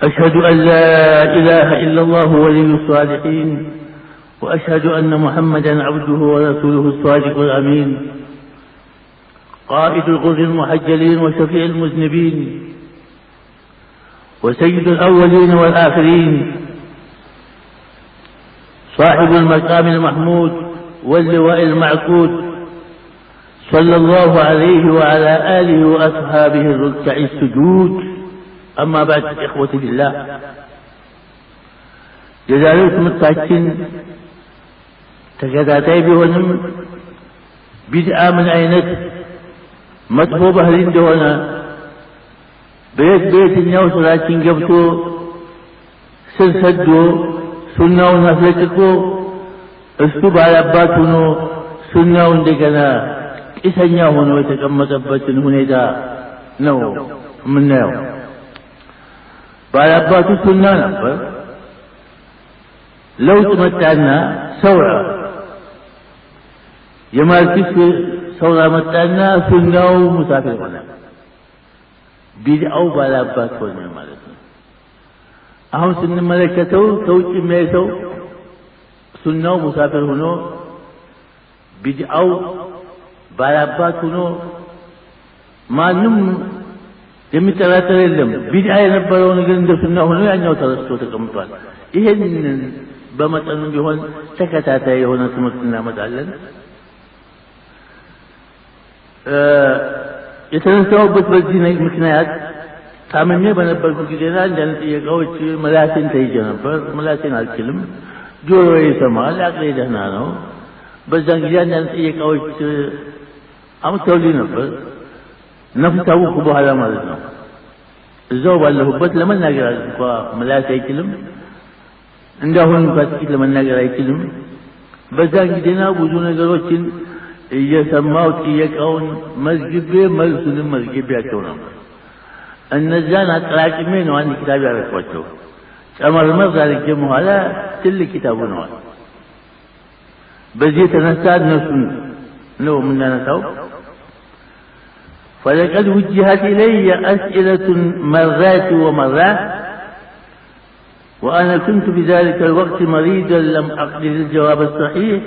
أشهد أن لا إله إلا الله ولي الصالحين، وأشهد أن محمدا عبده ورسوله الصادق الأمين، قائد الغر المحجلين وشفيع المذنبين، وسيد الأولين والآخرين، صاحب المقام المحمود واللواء المعقود، صلى الله عليه وعلى آله وأصحابه الركع السجود. أما بعد، إخوتي بالله، የዛሬው ትምህርታችን ተከታታይ ቢሆንም ቢድዓ ምን አይነት መጥፎ ባህሪ እንደሆነ በየትኛው ስራችን ገብቶ ስር ሰዶ ሱናውን አስለቅቆ እሱ ባላባት ሆኖ ሱናው እንደገና ቂሰኛ ሆኖ የተቀመጠበትን ሁኔታ ነው የምናየው። ባላባቱ ሱና ነበር፣ ለውጥ መጣና ሰውራ የማርክስ ሰውራ መጣና ሱናው ሙሳፊር ሆነ። ቢድዓው ባላባት ሆነ ማለት ነው። አሁን ስንመለከተው ከውጭ የሚያየው ሱናው ሙሳፊር ሆኖ ቢድዓው ባላባት ሆኖ ማንም የሚጠራጠር የለም። ቢድዓ የነበረው ነገር እንደ ሱና ሆኖ ያኛው ተረስቶ ተቀምጧል። ይሄንን በመጠኑ ቢሆን ተከታታይ የሆነ ትምህርት እናመጣለን። የተነሳሁበት በዚህ ምክንያት ታምሜ በነበርኩ ጊዜና አንዳንድ ጥያቄዎች ምላሴን ተይዤ ነበር። ምላሴን አልችልም፣ ጆሮዬ ይሰማል፣ አቅሌ ደህና ነው። በዛን ጊዜ አንዳንድ ጥያቄዎች አምጥተውልኝ ነበር። ነፍስ ታወቅኩ በኋላ ማለት ነው። እዛው ባለሁበት ለመናገር እንኳ ምላሴ አይችልም፣ እንዳሁን እንኳ ጥቂት ለመናገር አይችልም። በዛን ጊዜና ብዙ ነገሮችን እየሰማው ጥያቄውን መዝግቤ መልሱንም መዝግቤያቸው ነበር። እነዛን አጠራቅሜ ነው አንድ ኪታብ ያደረኳቸው። ጨመርመር አድርጌ በኋላ ትልቅ ኪታብ ሆነዋል። በዚህ የተነሳ እነሱን ነው የምናነሳው። فلقد وجهت إلي أسئلة مرات ومرات، وأنا كنت في ذلك الوقت مريضا لم أقدر الجواب الصحيح،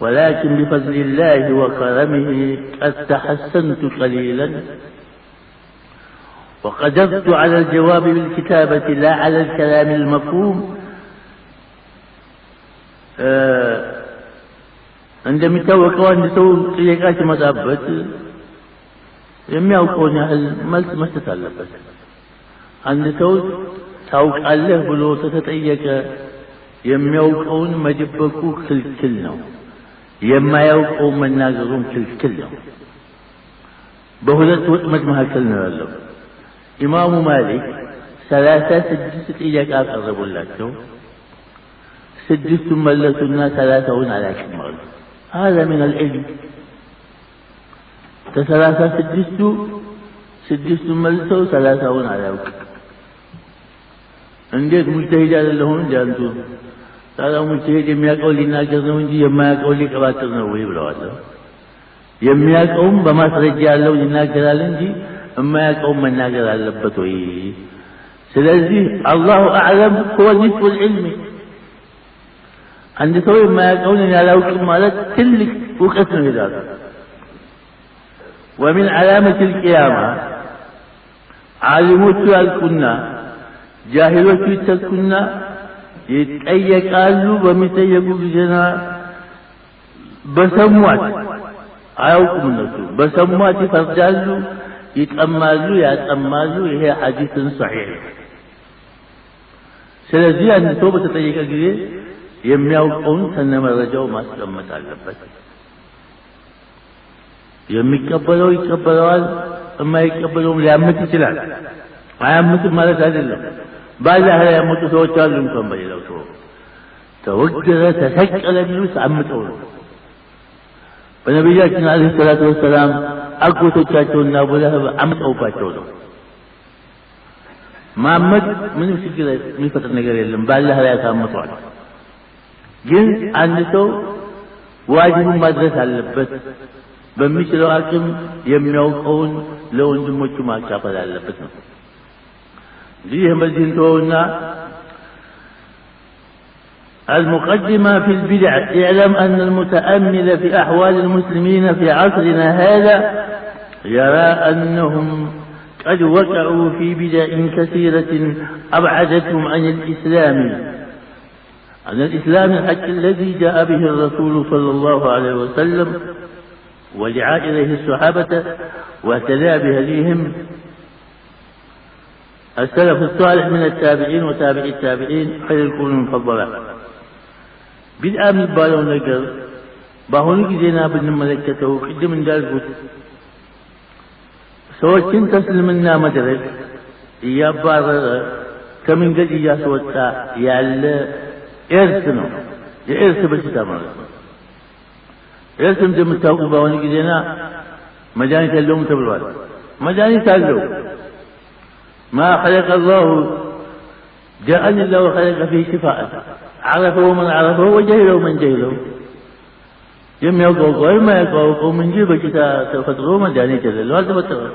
ولكن بفضل الله وكرمه قد تحسنت قليلا وقدرت على الجواب بالكتابة لا على الكلام المفهوم. عندما يتوقع أن يسوي طريقات مضابط የሚያውቀውን ያህል መልስ መስጠት አለበት። አንድ ሰው ታውቃለህ ብሎ ተጠየቀ፣ የሚያውቀውን መደበቁ ክልክል ነው፣ የማያውቀውን መናገሩም ክልክል ነው። በሁለት ወጥመድ መካከል ነው ያለው። ኢማሙ ማሊክ 36 ጥያቄ አቀረቡላቸው። 6ቱን መለሱና 30ውን አላውቅም አሉ። هذا من العلم። ከ36ቱ መልሰው 30ውን አላውቅም። እንዴት ሙጅተሂድ አይደለሁም እንዴ አንቱ? ታዲያ ሙጅተሂድ የሚያውቀው ሊናገር ነው እንጂ የማያውቀው ሊቀባጥር ነው ወይ ብለዋል። የሚያውቀውም በማስረጃ ያለው ይናገራል እንጂ የማያውቀው መናገር አለበት ወይ? ስለዚህ አላሁ አዕለም هو نصف العلم። አንድ ሰው የማያውቀውን ያላውቅም ማለት ትልቅ እውቀት ነው ይላል። ومن علامة القيامة عالموቹ ያልቁና ጃሂሎቹ ይተኩና ይጠየቃሉ። በሚጠየቁ ጊዜና በሰሟት አያውቁም እነሱ በሰሟት ይፈርዳሉ፣ ይጠማሉ፣ ያጠማሉ። ይሄ ሐዲስን ሶሒህ። ስለዚህ አንድ ሰው በተጠየቀ ጊዜ የሚያውቀውን ከነመረጃው ማስቀመጥ አለበት። የሚቀበለው ይቀበለዋል፣ የማይቀበለውም ሊያምጥ ይችላል። አያምጥም ማለት አይደለም። ባላህ ላይ ያመጡ ሰዎች አሉ። እንኳን በሌላው ሰው ተወገረ ተሰቀለ ቢሉት አምጠው ነው። በነቢያችን አለይሂ ሰላቱ ወሰላም አጎቶቻቸውና አቡ ለሀብ አምጠውባቸው ነው። ማመድ ምንም ችግር የሚፈጥር ነገር የለም። ባላህ ላይ ያሳምጧል። ግን አንድ ሰው ዋጅቡን ማድረስ አለበት። በሚችለው አቅም የሚያውቀውን ለወንድሞቹ ማካፈል አለበት ነው። ليهم بزينتونا المقدمة في البدع. اعلم أن المتأمل في أحوال المسلمين في عصرنا هذا يرى أنهم قد وقعوا في بدع كثيرة أبعدتهم عن الإسلام الحق الذي جاء به الرسول صلى الله عليه وسلم ودعا إليه الصحابة واهتدى بهديهم السلف الصالح من التابعين وتابعي التابعين خير القرون المفضلة. بدعة من بالون ነገር በአሁኑ ጊዜና ብንመለከተው ቅድም እንዳልኩት ሰዎችን ተስልምና መድረክ እያባረረ ከመንገድ እያስወጣ ያለ እርስ ነው። የእርስ በሽታ ማለት ነው። እርስ እንደምታውቁ በአሁኑ ጊዜና መድኃኒት የለውም ተብሏል። መድኃኒት አለው። ما خلق الله جاءني الله وخلق فيه شفاء عرفه من عرفه وجهله من جهله የሚያውቀው የማያውቀው ምን እንጂ በሽታ ተፈጥሮ መድኃኒት የሌለው አልተፈጠረም።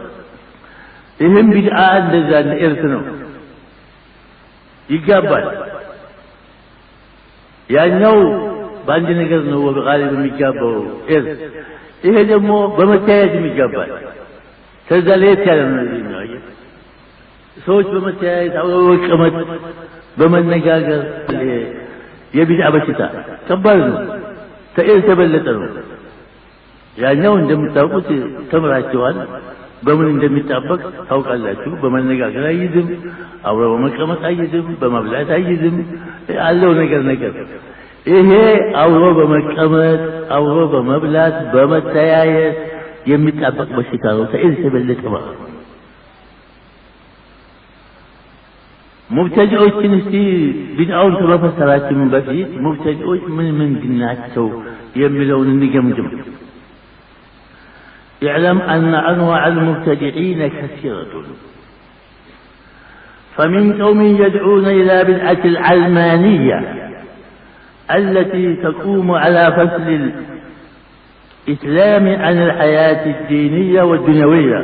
ይህም ቢድዓ እንደዛ እርስ ነው። ይጋባል። ያኛው በአንድ ነገር ነው በቃሊብ የሚጋባው እርስ። ይሄ ደግሞ በመተያየት የሚጋባል። ከዛ ለየት ያለ ነው። ሰዎች በመተያየት አብረው መቀመጥ በመነጋገር የቢድዓ በሽታ ከባድ ነው። ከእርስ የበለጠ ነው። ያኛው እንደምታውቁት ተምራችኋል። በምን እንደሚጣበቅ ታውቃላችሁ። በመነጋገር አይዝም፣ አብሮ በመቀመጥ አይዝም፣ በመብላት አይዝም። ያለው ነገር ይሄ አብሮ በመቀመጥ አብሮ በመብላት በመተያየት የሚጣበቅ በሽታ ነው። ከእርስ የበለጠ ማለት ነው። ሙብተዲዖችን እስቲ ቢድዓውን ከመፈሰራችን በፊት ሙብተዲዖች ምን ናቸው የሚለውን እንገምግም። اعلم أن أنواع المبتدعين كثيرة، فمن قوم يدعون إلى بدعة العلمانية التي تقوم على فصل الإسلام عن الحياة الدينية والدنيوية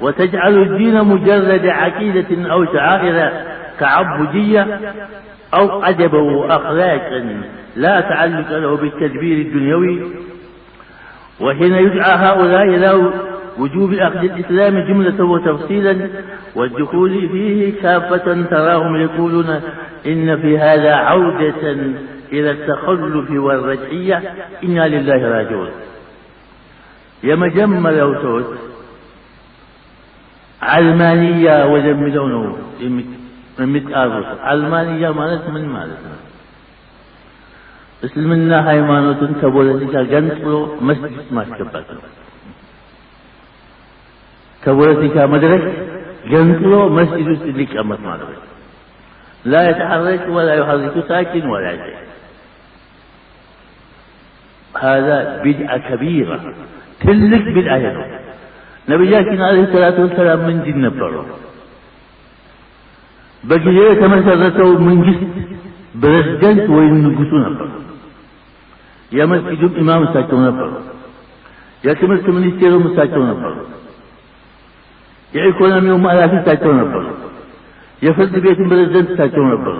وتجعل الدين مجرد عقيدة أو شعائر تعبدية أو أدبا وأخلاقا لا تعلق له بالتدبير الدنيوي. وحين يدعى هؤلاء إلى وجوب أخذ الإسلام جملة وتفصيلا والدخول فيه كافة تراهم يقولون إن في هذا عودة إلى التخلف والرجعية. إنا لله راجعون. يمجمل أوتوت علمانية وجملونه የሚጣሩት አልማንያ ማለት ምን ማለት ነው? እስልምና ሃይማኖትን ከፖለቲካ ገንጥሎ መስጊድ ማስገባት ነው። ከፖለቲካ መድረክ ገንጥሎ መስጊድ ውስጥ ሊቀመጥ ማለት ነው። لا يتحرك ولا يحرك ساكن ولا شيء. هذا بدعة كبيرة. ትልቅ بدعة ነው። ነብያችን አለይሂ ሰላቱ ወሰላም ምንድን ነበሩ? በጊዜው የተመሰረተው መንግስት ፕሬዝዳንት ወይም ንጉሱ ነበር። የመስጊዱም ኢማም እሳቸው ነበሩ። የትምህርት ሚኒስቴሩም እሳቸው ነበሩ። የኢኮኖሚው ኃላፊ እሳቸው ነበሩ። የፍርድ ቤቱም ፕሬዝዳንት እሳቸው ነበሩ።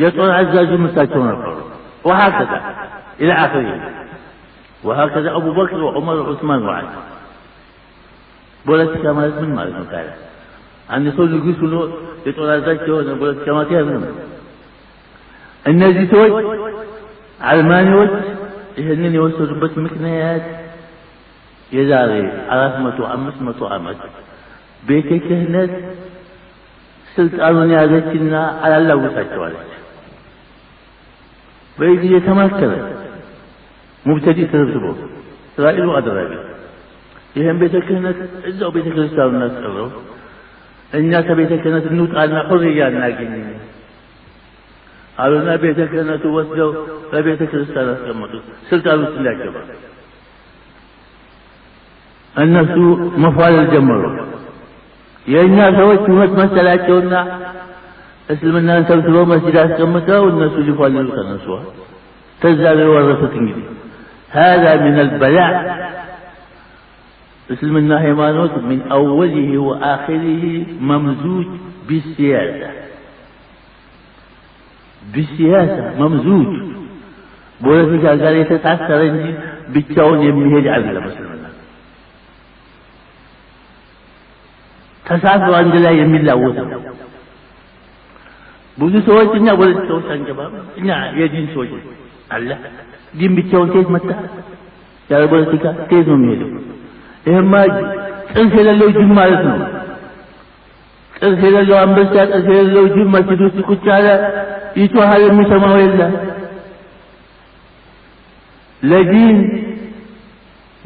የጦር አዛዡም እሳቸው ነበሩ። وهكذا إلى آخره. وهكذا أبو بكر وعمر وعثمان وعلي. ፖለቲካ ማለት ምን ማለት ነው ታዲያ? አንድ ሰው ንጉስ ሆኖ የጦር አዛዥ የሆነ ፖለቲካ ማለት ነው። እነዚህ ሰዎች አልማኒዎች ይህንን የወሰዱበት ምክንያት የዛሬ 400-500 ዓመት ቤተ ክህነት ስልጣኑን ያዘችና አላላውሳቸዋለች። በጊዜ ተማከረ። ሙብተዲ ተሰብስቦ እስራኤሉ አደረገ። ይህን ቤተ ክህነት እዛው ቤተ ክርስቲያኑ እናስቀረው። እኛ ከቤተ ክህነት እንውጣና ሑርያ እናገኝ አሉና ቤተ ክህነቱ ወስደው በቤተ ክርስቲያን አስቀመጡት። ስልጣኑ ውስጥ እንዳይገባ እነሱ መፋለል ጀመሩ። የእኛ ሰዎች እውነት መሰላቸውና እስልምናን ሰብስበው መስጂድ አስቀምጠው እነሱ ሊፋለሉ ተነሱ። ከዛ ላይ ወረሱት። እንግዲህ هذا من البلاء. እስልምና ሃይማኖት من أوله وآخره ممزوج بالسياسة ممزوج بوليتيكا قال يتتأثر انجي بالتون يميهد عبد مسلمنا تسافر عند لا يميل لاوته ብዙ ሰዎች እኛ ወለተ ሰዎች አንገባም እኛ የዲን ሰዎች አለ ዲን ብቻውን ከየት መጣ ያለ ፖለቲካ ከየት ነው የሚሄደው ይሄማ ጥንት የሌለው ጅም ማለት ነው ጥንት የሌለው አንበሳ ጥንት የሌለው ጅም መስጊድ ውስጥ ቁጭ ያለ ይጮሃል የሚሰማው የለም ለዲን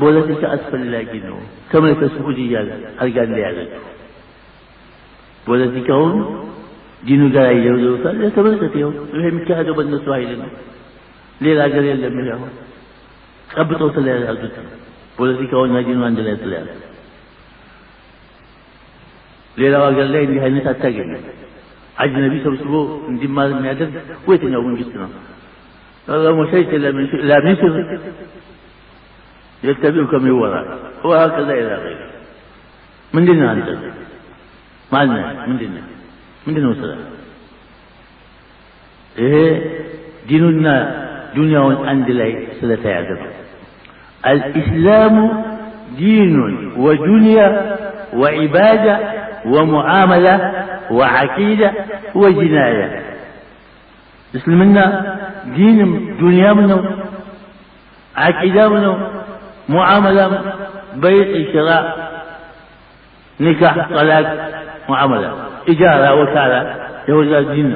ፖለቲካ አስፈላጊ ነው ከመለከ ሱዑዲያ አልጋለ ያለችው ፖለቲካውን ዲኑ ጋር ይያይዘውታል ለተመለከተው ይሄ የሚካሄደው በእነሱ ኃይል ነው ሌላ ሀገር የለም ይሄው ቀብጠው ስለያዙት ፖለቲካውና ዲኑ አንድ ላይ ስለያዙ ሌላው ሀገር ላይ እንዲህ አይነት አታገኝም አጅነቢ ሰብስቦ እንዲማር የሚያደርግ ወይተኛው መንግስት ነው ومشيت لا مصر يتبعك من وراء وهكذا إلى غيره من ديننا أنت معنا من ديننا وسلام إيه ديننا دنيا عند الله سلطة يعذب الإسلام دين ودنيا وعبادة ومعاملة وعقيدة وجناية اسلمنا دين دنيا منه عقيدة منه معاملة بيع شراء نكاح طلاق معاملة إجارة وكالة يوجد دين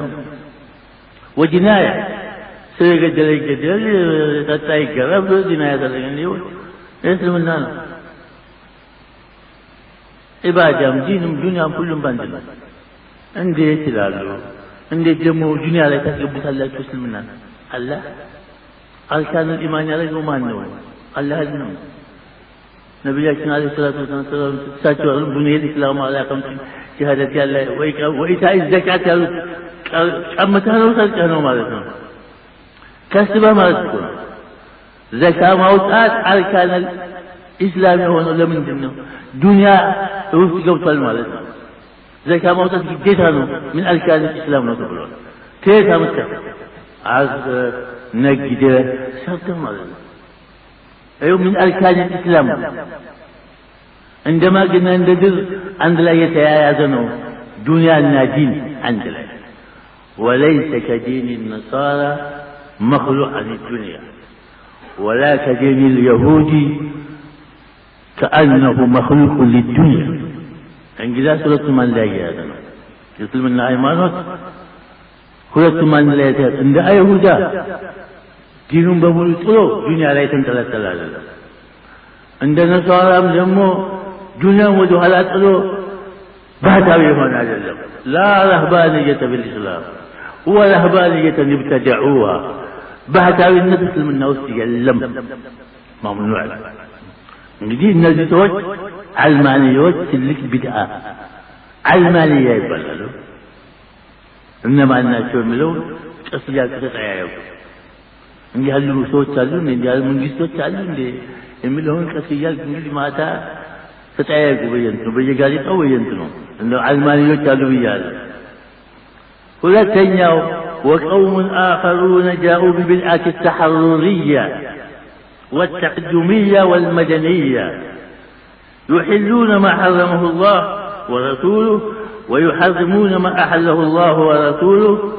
وجناية سرقة جليك جلي تتاي قرب جناية تلقى اسلمنا عبادة دين دنيا كلهم باندنا عندي تلالو እንዴት ደግሞ ዱንያ ላይ ታስገቡታላችሁ እስልምና አላህ አልካን ኢማን ያለው ማን ነው አላህ ነው ነብያችን አለይሂ ሰላቱ ወሰለም ተሳቸው ዱንያ ኢስላም አላቀም ሸሃደት ያለ ወኢታኢ ዘካት ያሉ ቀምታ ነው ሰልቀህ ነው ማለት ነው ከስበ ማለት ነው ዘካ ማውጣት አልካን ኢስላም የሆነው ለምንድን ነው ዱንያ ውስጥ ገብቷል ማለት ነው زكاة موتت جيتانو من أركان الإسلام نتبلون تيتا مستقل عز نجد شرط ماذا أيوه من أركان الإسلام عندما قلنا ندر عند لا يتعايزنه دنيا النادين عند لا وليس كدين النصارى مخلوق عن الدنيا ولا كدين اليهودي كأنه مخلوق للدنيا እንግዲህ ሁለቱም አንድ ላይ ያያዘ ነው እስልምና ሃይማኖት ሁለቱም አንድ ላይ ያያዘ እንደ አይሁዳ ዲኑን በሙሉ ጥሎ ዱንያ ላይ ተንጠለጠለ አይደለም እንደ ነሳራም ደግሞ ዱንያን ወደ ኋላ ጥሎ ባህታዊ ሆነ አይደለም لا رهبانية بالإسلام ورهبانية ابتدعوها ባህታዊነት እስልምና ውስጥ የለም ممنوع እንግዲህ እነዚህ ሰዎች علمانيات تلك بدعة علمانية يبلغوا إنما الناس يعملون أصليات تتعيب إن يهلوا صوت تعلون إن يهلوا من جسد تعلون يعملون أصليات من ما تا تتعيب وينتنوا بيجالي أو ينتنوا إنه علمانيات تعلوا بيجال ولا تنياو وقوم آخرون جاءوا ببدعة التحررية والتقدمية والمدنية يحلون ما حرمه الله ورسوله ويحرمون ما أحله الله ورسوله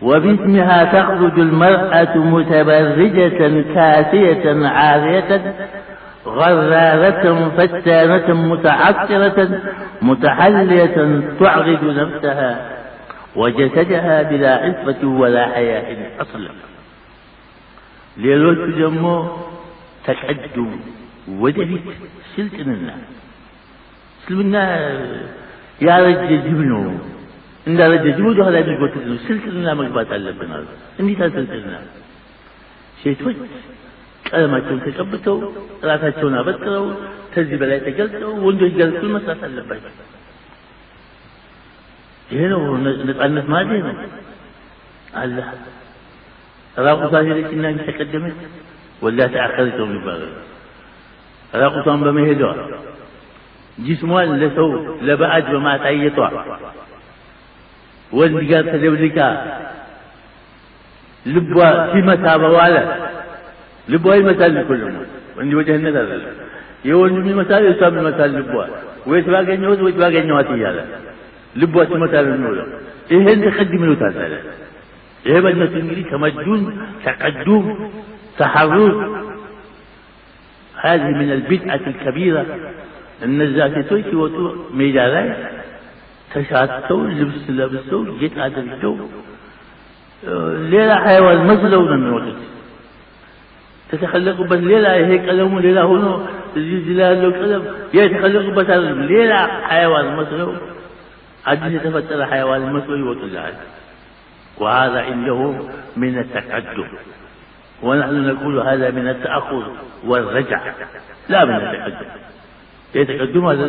وباسمها تخرج المرأة متبرجة كاسية عارية غرارة فتانة متعطرة متحلية تعرض نفسها وجسدها بلا عفة ولا حياء أصلا ليلوت جمو تكعدوا ودليل سلطننا سلمنا يا رجل جبنو إن رجل جبنو هذا يقول سلطننا مقبات اللبنا إني تسلطننا شيء توجد كلماتهم تكبتوا راتاتهم أبتروا تزيب لا يتقلتوا وندو يقل كل مسافة اللبات هنا نتعنف ما دينا الله راقوا ظاهرة إنها ጅስሟን ለሰው ለባዕድ በማሳየቷ ወንድ ጋር ተደብልቃ ልቧ ሲመታ በኋላ ልቧ ይመታል እኮ ደግሞ ወንድ ወጀነት አይደለም የወንዱ ይመታል እሷም ይመታል ልቧ ወይስ ባገኘዋት እያለ ልቧ ሲመታ ነው ይሄን ተቀድም ነው ታዛለ ይሄ በእነሱ እንግዲህ ተመጁን ተቀዱም ተሐሩፍ هذه من البدعة الكبيرة النزاتوي يوتو ميدا لاي تشاتو لبسو جيت ادرجو ليلة حيوان مزلو نموت تتخلقوا بس ليلة هيك قلم ليلة هنا زلال قلم يتخلقوا بس ليلة حيوان مزلو عجز يتفتر حيوان مزلو يوتو لها وهذا عنده من التقدم ونحن نقول هذا من التأخر والرجع لا من التقدم يتقدم هذا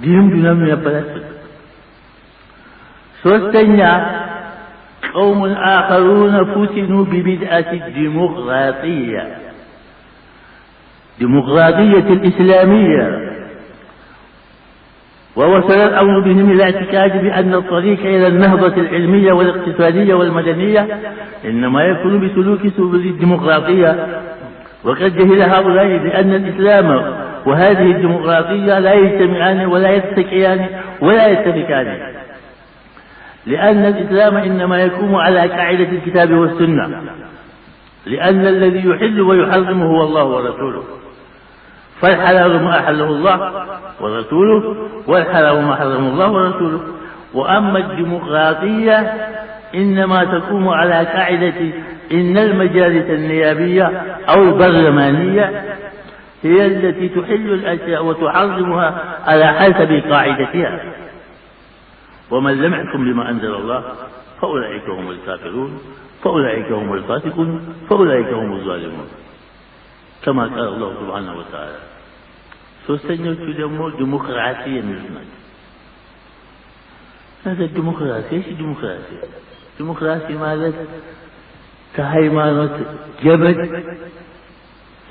دينهم دينهم يبلغ ثالثا قوم آخرون فتنوا ببدعة الديمقراطية الإسلامية ووصل الأمر بهم إلى اعتقاد بأن الطريق إلى النهضة العلمية والاقتصادية والمدنية إنما يكون بسلوك سبل الديمقراطية وقد جهل هؤلاء بأن الإسلام وهذه الديمقراطية لا يجتمعان ولا يتكيان ولا يتفكان لأن الإسلام إنما يقوم على قاعدة الكتاب والسنة لأن الذي يحل ويحرم هو الله ورسوله فالحلال ما أحله الله ورسوله والحرام ما حرم الله ورسوله وأما الديمقراطية إنما تقوم على قاعدة إن المجالس النيابية أو البرلمانية هي التي تحل الأشياء وتحرمها على حسب قاعدتها ومن لم يحكم بما أنزل الله فأولئك هم الكافرون فأولئك هم الفاسقون فأولئك هم الظالمون كما قال الله سبحانه وتعالى ሶስተኞቹ ደግሞ ዲሞክራሲ የሚሉት ናቸው هذا الديمقراطية ايش الديمقراطية ዲሞክራሲ ማለት ከሃይማኖት ገመድ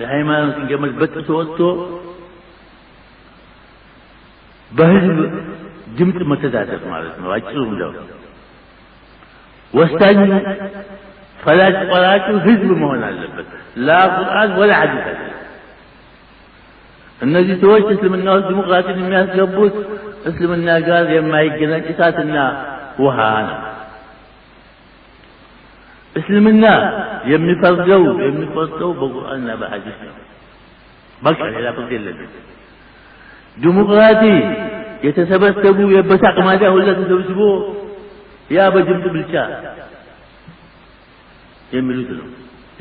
የሃይማኖት ገመድ በጥሶ ወጥቶ በህዝብ ድምፅ መተዳደር ማለት ነው አጭሩ እንደው ወሳኝ ፈላጭ ቆራጩ ህዝብ መሆን አለበት ላ ቁርአን ወላ ሐዲስ እነዚህ ሰዎች እስልምና ውስጥ ዲሞክራሲን የሚያስገቡት እስልምና ጋር የማይገናኝ እሳትና ውሃ ነው እስልምና የሚፈርደው በቁርአንና በሐዲስ ነው በቃ ሌላ ፍርድ የለም ዲሞክራሲ የተሰበሰቡ የበሳቅማዳ ሁሉ ተሰብስቦ ያ በጅምጥ ብልጫ የሚሉት ነው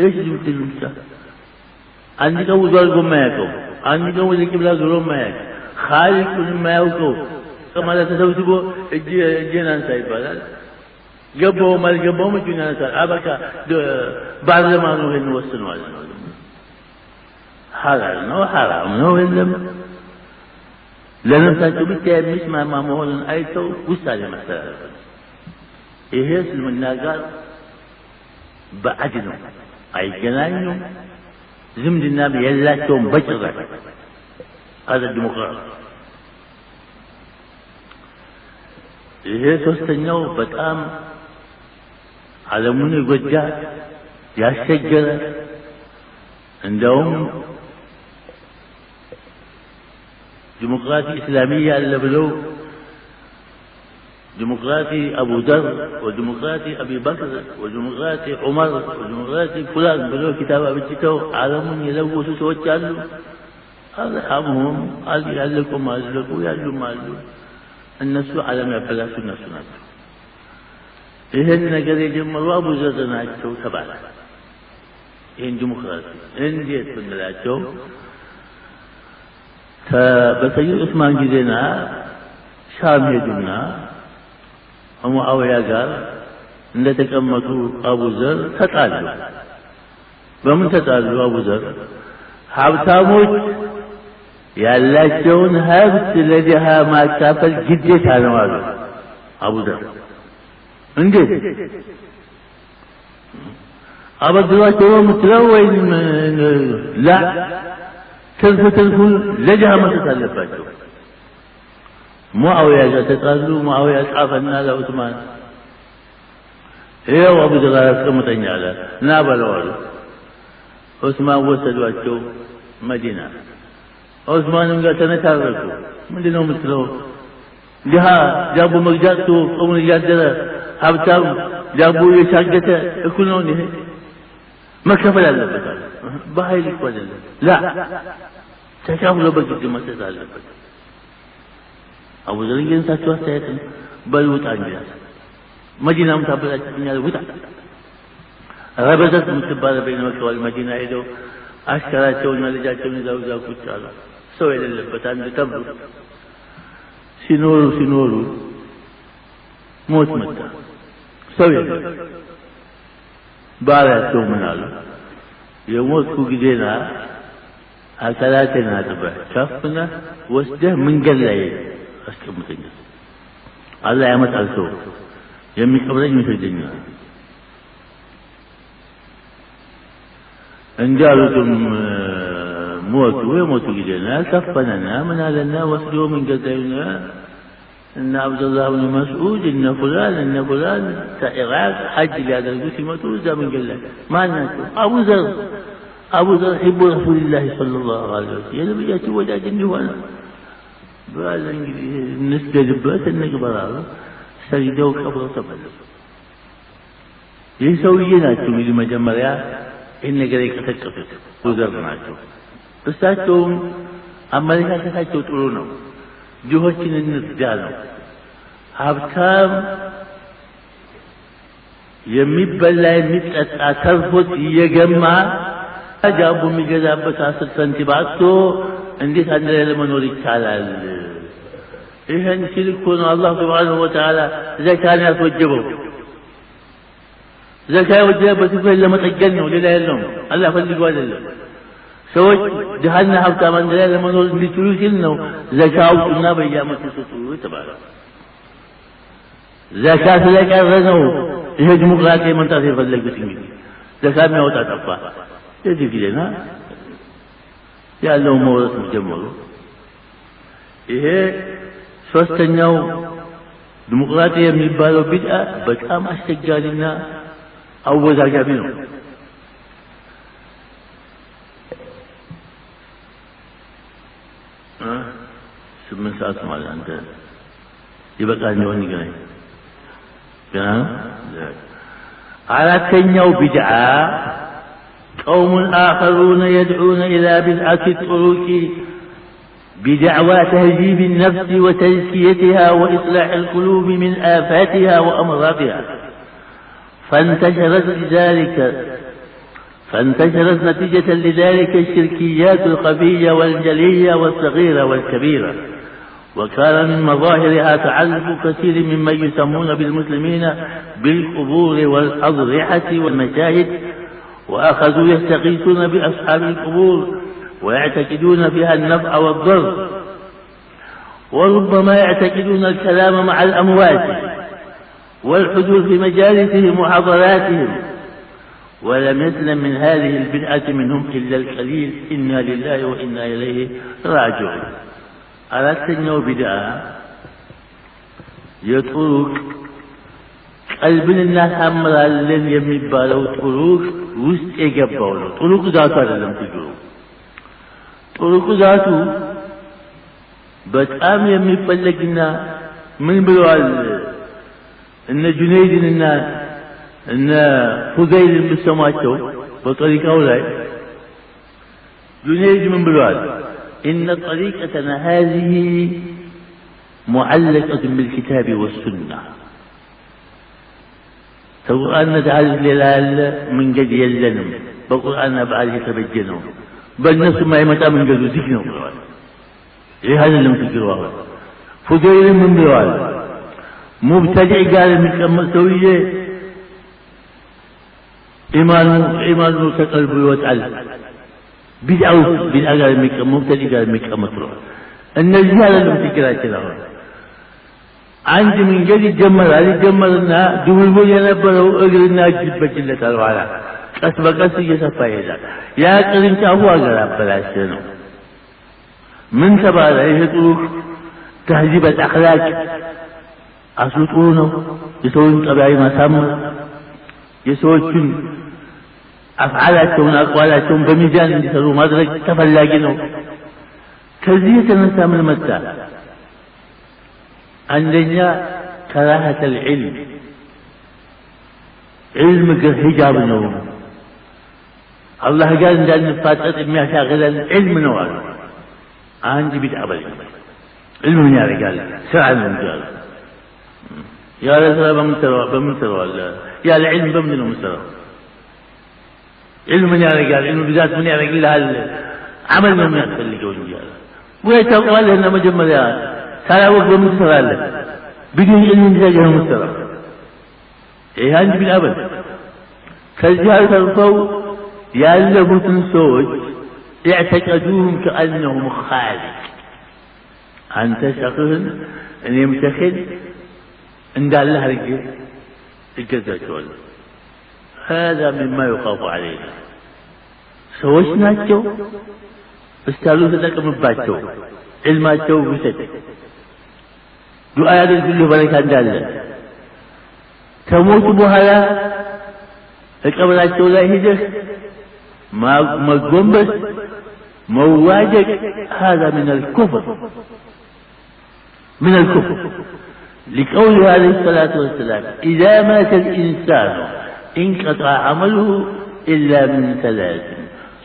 እሺ ጅምጥ ብልጫ አንድ ቀን ወዟል ጎማያቀው አንድ ቀን ወደ ቂብላ ዞሮ ማያቅ ኻሊቁን ማያውቀው ከማለ ተሰብስቦ እጄን አንሳ ይባላል ገባው ማልገባው እጁን ያነሳል አበቃ ባርለማኑ ይሄን ወስኗል ሐላል ነው ሐራም ነው የለም ለነፍሳቸው ብቻ የሚስማማ መሆኑን አይተው ውሳኔ ማስተላለፍ ይሄ እስልምና ጋር ባዕድ ነው አይገናኙም ዝምድና የላቸውም በጭራሽ هذا الديمقراطي ይሄ ሶስተኛው በጣም ዓለሙን ይጎዳ ያስቸገረ እንደውም ዲሞክራሲ እስላሚያ አለ ብለው ዲሞክራሲ አቡ ዘር ወዲሞክራሲ አቢ በክር ወዲሞክራሲ ዑመር ወዲሞክራሲ ፉላን ብለው ኪታብ አብጭተው ዓለሙን የለወሱ ሰዎች አሉ አልሐምሁም ያለቁም አለቁ ያሉም አሉ እነሱ ዓለም ያበላሹ እነሱ ናቸው ይሄን ነገር የጀመሩ አቡ ዘር ናቸው ተባለ ይሄን ዲሞክራሲ እንዴት ብንላቸው በሰይድ ዑስማን ጊዜና ሻም ሄዱና ሙአዊያ ጋር እንደተቀመጡ አቡ ዘር ተጣሉ በምን ተጣሉ አቡ ዘር ሀብታሞች ያላቸውን ሀብት ለድሃ ማካፈል ግዴታ ነው አሉ አቡ ዘር እንዴት አበድሯቸው የምትለው ወይም ላ ትርፉ ለድሃ መስጠት አለባቸው ሙአዊያ ጋር ተጣሉ። ሙአዊያ ጻፈና ለዑስማን ይኸው አቡ ዘር አስቀምጠኝ አለ። ና በለው አሉ። ዑስማን ወሰዷቸው መዲና። ዑስማንም ጋር ተነታረኩ። ምንድነው የምትለው? ድሃ ዳቦ መግዛት ጾሙን እያደረ ሀብታም ዳቦ የሻገተ እኩል ነው ይሄ? መከፈል አለበት አለ። በኃይል እኮ አይደለም። ላ ተካፍሎ በግድ መስጠት አለበት። አቡ ዘር ግን ሳቸው አስተያየት በል ውጣ እንጂ መዲናም ታበላችኛል ውጣ። ረበዘት የምትባለው በይነ መካ ወልመዲና ሄደው አሽከራቸውና ልጃቸውን ይዘው እዛ ቁጭ አሉ። ሰው የሌለበት አንድ ተብሎ ሲኖሩ ሞት መጣ። ሰው የለም። ባሪያቸው ምን አሉ? የሞትኩ ጊዜና አካላቴን አጥበህ ከፍነህ ወስደህ መንገድ ላይ አስቀምጠኝ። አላህ ያመጣል ሰው የሚቀብረኝ ይሰደኛል። እንጃሉትም ሞቱ። የሞቱ ጊዜና ከፈነና ምን አለና ወስዶ መንገድ ላይና እነ አብዱላህ ብን መስዑድ እነ ፉላን ከኢራቅ ሐጅ ሊያደርጉ ሲመጡ እዛ መንገድ ላይ ማን ናቸው? አቡ ዘር ሒቡ ረሱልላህ ሰለላሁ ዐለይሂ ወሰለም የነቢያችን ወዳጅ እንዲሆነ ባለ እንግዲህ እንስገድበት እንቅበራሉ። ሰግደው ቀብረው ተመለሱ። ይህ ሰውዬ ናቸው እንግዲህ መጀመሪያ ይህን ነገር የቀሰቀሱት አቡ ዘር ናቸው። እሳቸውም አመለካከታቸው ጥሩ ነው። ድሆችን እንርዳ ነው። ሀብታም የሚበላ የሚጠጣ ተርፎት እየገማ ዳቦ የሚገዛበት 10 ሳንቲም አጥቶ እንዴት አንድ ላይ ለመኖር ይቻላል? ይህን ሲል እኮ ነው አላህ ሱብሓነሁ ወተዓላ ዘካን ያስወጀበው። ዘካ የወጀበበት እኮ ለመጠገን ነው፣ ሌላ የለውም። አላህ ፈልጎ አይደለም። ሰዎች ድሃና ሀብታም አንድ ላይ ለመኖር እንዲችሉ ሲል ነው ዘካ አውጡና በየዓመቱ ስጡ የተባለው። ዘካ ስለቀረ ነው ይሄ ዲሞክራሲ መምጣት የፈለጉት። እንግዲህ ዘካ የሚያወጣ ጠፋ። የዚህ ጊዜና ያለው መውረስ ጀመሩ። ይሄ ሶስተኛው ዲሞክራሲ የሚባለው ቢድዓ በጣም አስቸጋሪና አወዛጋቢ ነው። ስምንት ሰዓት ማለት አንተ ይበቃል እንደሆነ ይገናኝ ገና አራተኛው ቢድዓ قوم آخرون يدعون إلى بدعة الطرق بدعوى تهذيب النفس وتزكيتها وإصلاح القلوب من آفاتها وأمراضها فانتشرت نتيجة لذلك الشركيات الخفية والجلية والصغيرة والكبيرة. وكان من مظاهرها تعلق كثير ممن يسمون بالمسلمين بالقبور والأضرحة والمشاهد، وأخذوا يستغيثون بأصحاب القبور ويعتقدون فيها النفع والضر، وربما يعتقدون الكلام مع الأموات والحضور في مجالسهم وحضراتهم. ولم يسلم من هذه البدعة منهم إلا القليل. إنا لله وإنا إليه راجعون. أردت بدعة يترك قلبنا الناس أمرا لن يمبالو طرق ውስጥ የገባው ነው። ጥሩቅ ዛቱ አይደለም ትግሩ። ጥሩቅ ዛቱ በጣም የሚፈለግና ምን ብለዋል እነ ጁነይድንና እነ ፉዘይልን ብሰማቸው በጠሪቃው ላይ ጁነይድ ምን ብለዋል? إن طريقتنا هذه معلقة بالكتاب والسنة. القرآن تعالى للال من قد يلنم بالقرآن بعد يتبجنهم بل نفس ما يمتى من قد ذكنهم. إيه هذا اللي متقروه. فضيل من بوال مبتدع قال من كم سوية إيمان تقلب وتعال بدعوا قال من كم مبتدع قال من كم مطروح. النزيهة اللي متقرأ كده عند من قد جملنا دول ينبروا اجرنا جبت الله تعالى اسبقت يسفايدا يا قرنت هو غراب بلاشنو من تبع يهتوك تهذيب الأخلاق أسلطونه يسوون طبيعي مسامر يسوون أفعالاتهم أقوالاتهم بميزان يسروا مدرك تفلاقينه كذية ننسى من المتى عندنا كراهة العلم علم حجاب النوم الله قال إن الفاتحة ما شاغلا علم نوال عندي بدعة علم يا رجال سرعة المجال يا رجال بمنترى يا العلم بمن المنترى علم يا رجال علم بذات من يا رجال عمل من يحصل اللي جوه الرجال ويتقال لنا مجملات سارا وقت بمنترى له بدون علم تجاه المنترى إيه عندي بالأبد كالجهل ترفوا يألفوا تنسوج يعتقدوهم كأنهم خالق أنت شخص أن يمتخذ عند الله رجل الجزاء هذا مما يخاف عليه سوش ناتشو استعلوا ذلك مباتشو علماتشو بسد دعاء كله بركة عند الله تموت بهلا القبراتشو لا هجر ما قنبس مواجك هذا من الكفر لقوله عليه الصلاة والسلام إذا مات الإنسان انقطع عمله إلا من ثلاث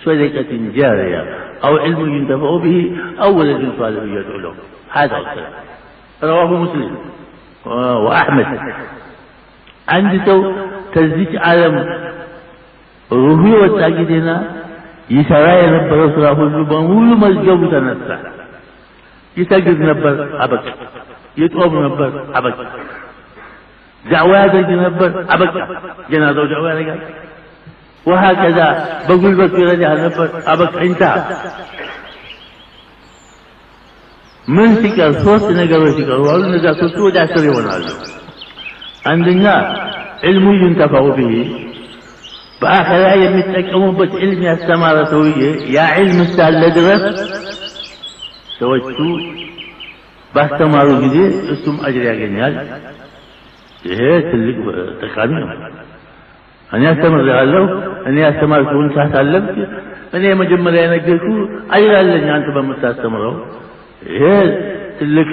صدقة جارية أو علم ينتفع به أو ولد صالح يدعو له هذا الكلام رواه مسلم وأحمد عنده تزيج عالم روحي والتأكيد هنا يسرى ينبر صلاح الزبان ولو مزجو تنسى يسجد نبر عبك يتقوم نبر عبك دعوات نبر عبك جنازة دعوات رجال وهكذا بقول بس في رجال نبر عبك انتهى من سكر صوت نقر وسكر وعلو نزا كتو دا سري ونعلم عندنا علم ينتفع به بآخر آية متأكمون بس علم السمارة سوية يا علم السهل لدرس سويتو باستمارو جديد اسم أجري أجنيال إيه تلك تقامين أنا أستمر لغالو أنا أستمر كون سهتعلمت أنا مجمل أنا قلتو أجري اللي أنت بمستستمرو إيه تلك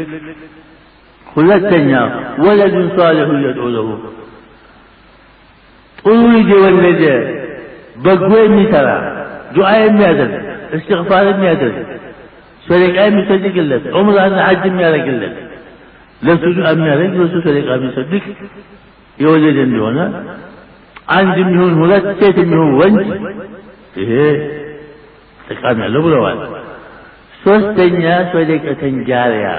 خلتنا ولد صالح يدعو له قولوا لي ولد بقوي ميترا دعاء ميادر استغفار ميادر سرق أمي صدق الله عمر أنا حج ميارك الله لسوء أميارك لسوء سرق أمي صدق يولد عندنا عندي مهون هلات سيت مهون ونج إيه تقامي الله بلوان سوستنيا صدقة جارية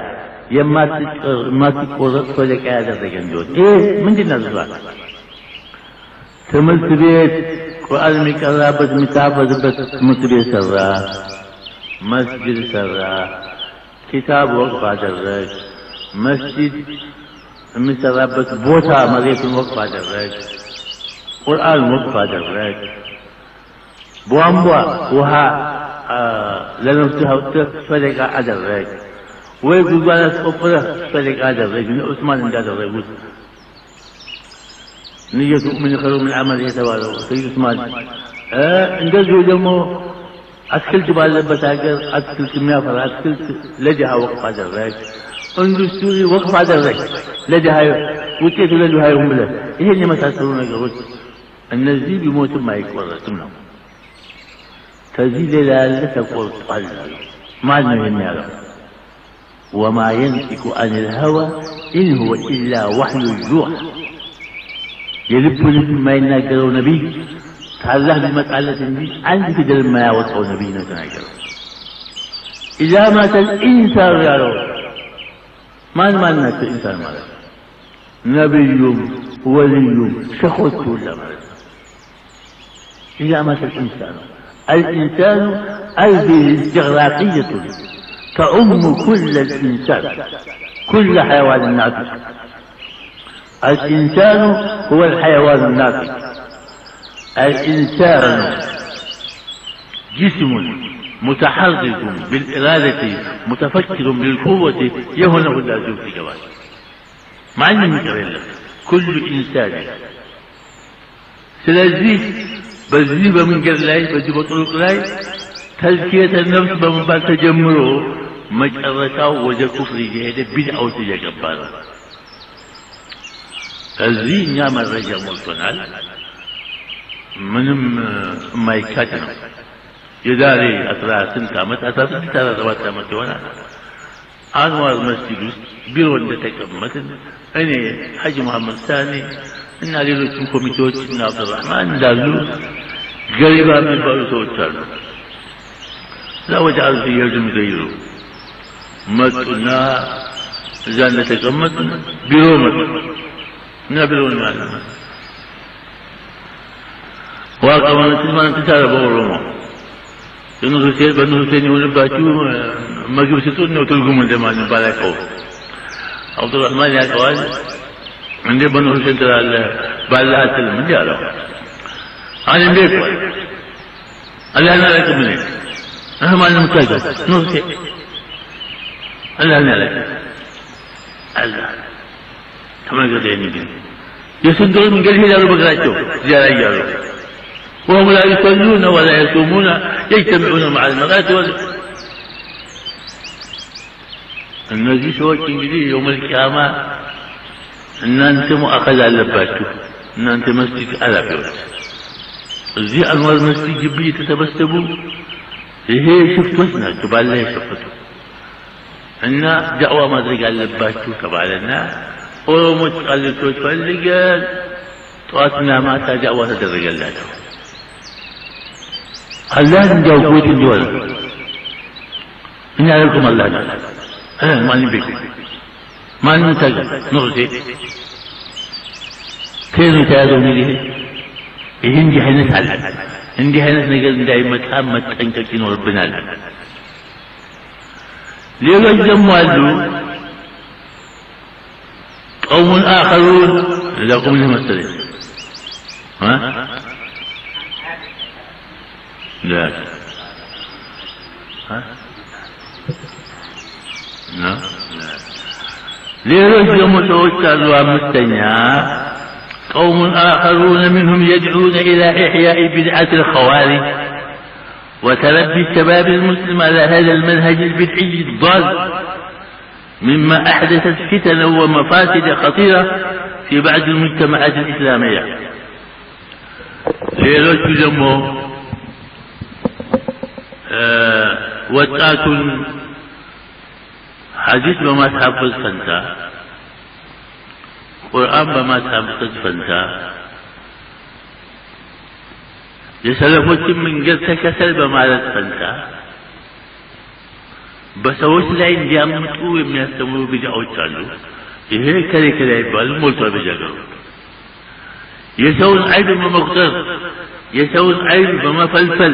يما تقول صدقة هذا تجندون إيه من دي نظرة تملت بيت قرآن مكرابة متعبد بس متبيت سرا مسجد سرا كتاب وقف درج مسجد مسرابة بوتا مريت وقف درج قرآن وقف درج بوامبوا وها لنفتها صدقة درج ويقول بالك أقرأ صدقة درج من عثمان درج نية تؤمن خير من عمل يتوالوا سيد عثمان اندزوا جمو أسكلت بالبساقر أسكلت ميافر أسكلت لجها وقف هذا الرجل اندستوري وقف هذا الرجل لجها وكيف لجها يوم له إيه اللي ما تأثرون قلت النزيل يموت ما يكبر سمنا تزيد لا تقول قال ما المهم يا رب وما ينطق عن الهوى إن هو إلا وحي يوحى يلف ما يناقروا نبي تعالى بمسألة دي عندي في دل ما يوصوا نبينا تناقروا إذا مات الإنسان يا رب ما الناس الإنسان مالك نبي ولي شخص ولا مالك إذا مات الإنسان هذه استغراقية تعم كل الإنسان كل حيوان ناطق الإنسان هو الحيوان الناطق الإنسان جسم متحرك بالإرادة متفكر بالقوة يهونه اللازم في جواز مع أنه متغير كل إنسان سلازيه بزيبة من قرلاي بزيبة طرق لاي تزكية النفس بمبال تجمره مجرته وجه كفر جهده بدعة وتجا جبارا الزي نعم الرجل ملطنال منهم ما يكاتنا يداري أطراس كامت أطراس ترى روات كامت وانا أنوار مسجد بيرون تكمت أنا حاج محمد ثاني إن علي لكم كوميتوت إن عبد الرحمن دالو قريبا من بارسو تشارلو لا وجعل في يرجم غيره متنا زان تكمت بيرومت نبيرون معلومات واقع من تسمع تسارع بورما بنو حسين ونباتو ما جبتون وتلقوا من زمان بالكو عبد الرحمن يا قوال عندي بنو حسين ترى بالله تلم جالو أنا بيك الله أنا لك مني أنا ما أنا متاجر نوسي الله أنا لك الله كما قلت يعني يسندون من قلبه جالو بقراتو زيارة جالو وهم لا يصلون ولا يصومون يجتمعون مع المرأة النبي سوى الإنجليزي يوم القيامة إن أنت مؤخذ على باتو إن أنت مسجد على بيوت زي أنوار مسجد جبية تتبستبو هي شفت وسنا تبع الله شفته إن دعوة ما درج على باتو تبع لنا ورمت قال توت فلقال طاتنا ما تدعوة تدرج الله الله نجاو قوت الدول إن عليكم الله ما نبيك ما ننتج نرسي كيف نتعلم ليه هندي حنس على هندي حنس نقل دائما تامت أنك كنو ربنا ليه يجمعوا قوم آخرون لكم لهم السلام ها لا ها لا ليرجع متوكل ومستنيا قوم آخرون منهم يدعون إلى إحياء بدعة الخوارج وتربي الشباب المسلم على هذا المنهج البدعي الضال مما أحدثت فتنا ومفاسد خطيرة في بعض المجتمعات الإسلامية ليرجع وطاة حديث بما تحفظ فانتا قرآن بما تحفظ فانتا يسلفوك من قلت كسل بما فانتا بس وش لين جامتو من يستمروا بدعوا تشالو إيه كذا كذا يبال مولتوا بجاقروا يسوون عيب بما مقتر يسوون عيب بما فلفل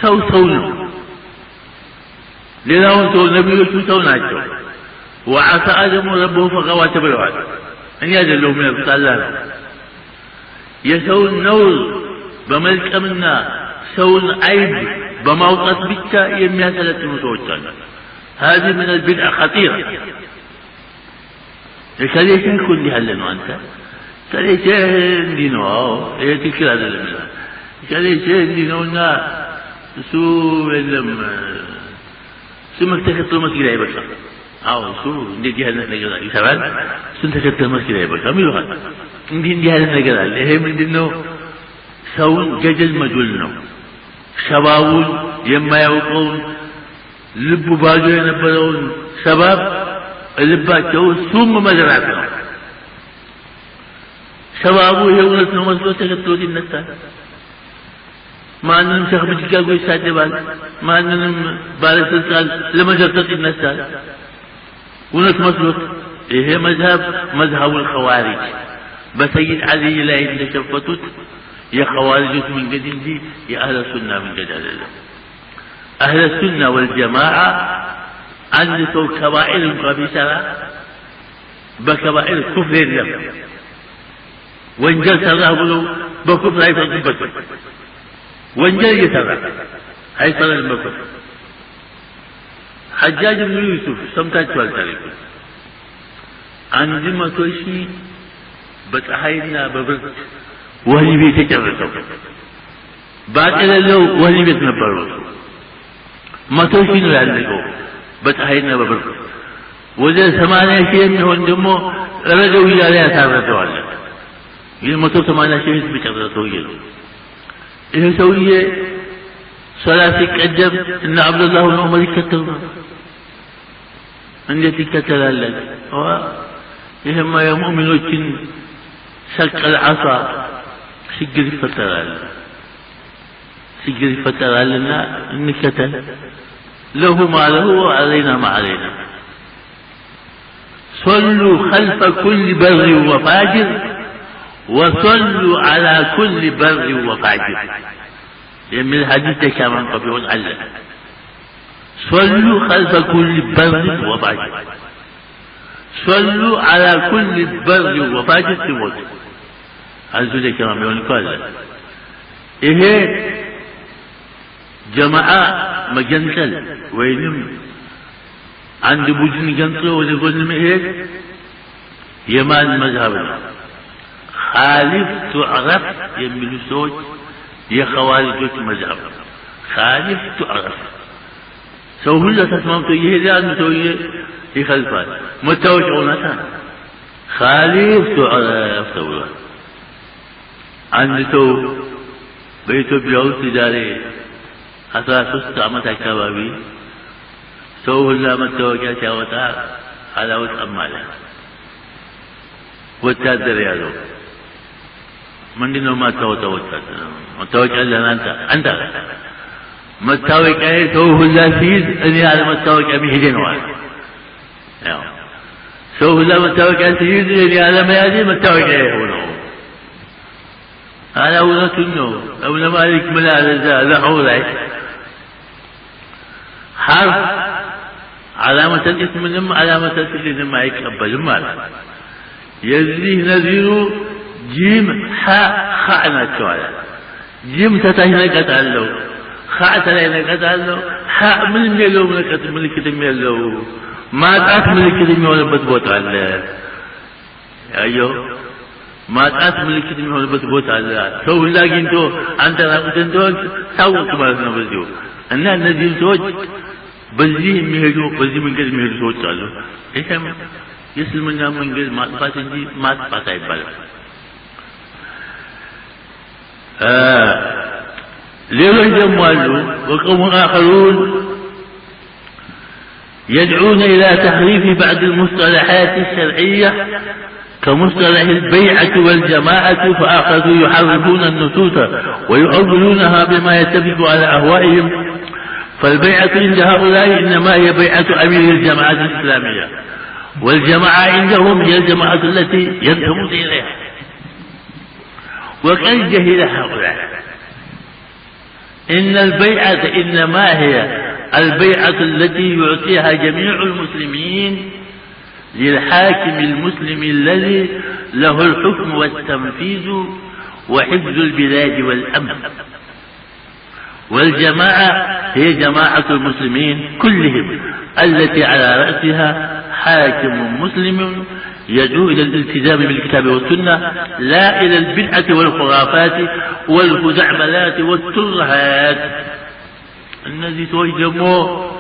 سونا لذا النبي سونا وعسى آدم ربه فغوى تبرعات أن يجعله من الصلاة يسون نور بملك أمنا سون عيب بموقف بك يميها ثلاثة متوجه هذه من البدع خطيرة كليش يكون لها لنا أنت كليش دينو إيه تكرا لنا كليش دينو سو لم سمك تكتل مسجد أي بشر أو سو ندي جهة نجد يسافر سنت تكتل مسجد أي بشر ميلو هذا ندي جهة نجد اللي من دينه سون جدل مجولنا شبابون يما يوقون لب باجو ينبرون شباب لباتهم ثم مزرعتهم شبابو يقولون نمسلو تكتلو دين نستان ما أنهم شيخ بجيكاغو يساعدبان ما أنهم بارس السال لما جرتت النسال ونس مسلوك إيه مذهب الخوارج بسيد علي لا إلا شفتت يا خوارج من قديم دي يا أهل السنة من قديم أهل السنة والجماعة عندهم كبائر قبيسة بكبائر كفر الرب وإن جلس الله بكفر أيضا وانجل يترى አይፈረድ በኩል ሐጃጅ ብኑ ዩሱፍ ሰምታችኋል ታሪኩ 100,000 በፀሐይና በብርድ ወህኒ ቤት የጨረሰው ባቀለለው ወህኒ ቤት ነበረው 100,000 ነው ያለቀው በፀሐይና በብርድ ወደ 80,000 የሚሆን ደግሞ ረደው እያለ ያሳረደዋል ይህ 180,000 በጨረሰው ይሄ ሰውዬ ሶላት ሲቀደም እና አብዱላህ ነው መልከተው እንዴት ይከተላል ይሄማ የሙእሚኖችን ሸቀል ዓሳ ችግር ይፈጠራልና እንከተል له ما له وعلينا ما علينا صلوا خلف كل بر وفاجر وصلوا على كل بر وفاجر من الحديث كمان قبل علّ صلوا خلف كل بر وفاجر صلوا على كل بر وفاجر تموت هذول كمان يقول كذا إيه جماعة مجنسل وينم عند بوجن جنسل ويقول لهم إيه يمان مذهبنا خالف تعرف يملو سوج يا خوارجك مذهب خالف تعرف سو هلا تسمعوا يهدان مسوي يخلفان متوجعونها خالف تعرف تقول عند تو بيتو بيوت داري 13 ዓመት አካባቢ ሰው ሁላ መታወቂያ ሲያወጣ አላወጣም አለ ወታደር ያለው ምንድነው ማታወጣው ወታደር መታወቂያ ለአንተ መታወቂያ ሰው ሁላ ሲይዝ እኔ ያለ መታወቂያ መሄዴ ነው አለ ያው ሰው ሁላ መታወቂያ ሲይዝ እኔ ያለ መያዜ መታወቂያ ነው على ولته ابن مالك من هذا حوله حرف علامة الاسم منهم علامة الاسم ما يقبل المال يزيه نذير جيم حاء خعنا التوالى جيم تتهنا قتاله خاء تلينا قتاله حاء من ميلو من كتم ميلو ما تعرف من كتم ميلو بتبوت على ايوه ማጣት ምልክት የሚሆንበት ቦታ አለ ሰው ሁላ አግኝቶ አንተ ራቁት እንደሆንክ ታውቅ ማለት ነው በዚሁ እና እነዚህ ሰዎች በዚህ የሚሄዱ በዚህ መንገድ የሚሄዱ ሰዎች አሉ ይሄም የእስልምና መንገድ ማጥፋት እንጂ ማጥፋት አይባልም ሌሎች ደግሞ አሉ وقوم آخرون يدعون إلى تحريف بعض المصطلحات الشرعية كمصطلح البيعة والجماعة فأخذوا يحرفون النصوص ويؤولونها بما يتفق على أهوائهم فالبيعة عند هؤلاء إنما هي بيعة أمير الجماعة الإسلامية والجماعة عندهم هي الجماعة التي ينتمون إليها وقد جهل هؤلاء إن البيعة إنما هي البيعة التي يعطيها جميع المسلمين للحاكم المسلم الذي له الحكم والتنفيذ وحفظ البلاد والأمن والجماعة هي جماعة المسلمين كلهم التي على رأسها حاكم مسلم يدعو إلى الالتزام بالكتاب والسنة لا إلى البدعة والخرافات والخزعبلات والترهات الذي توجموا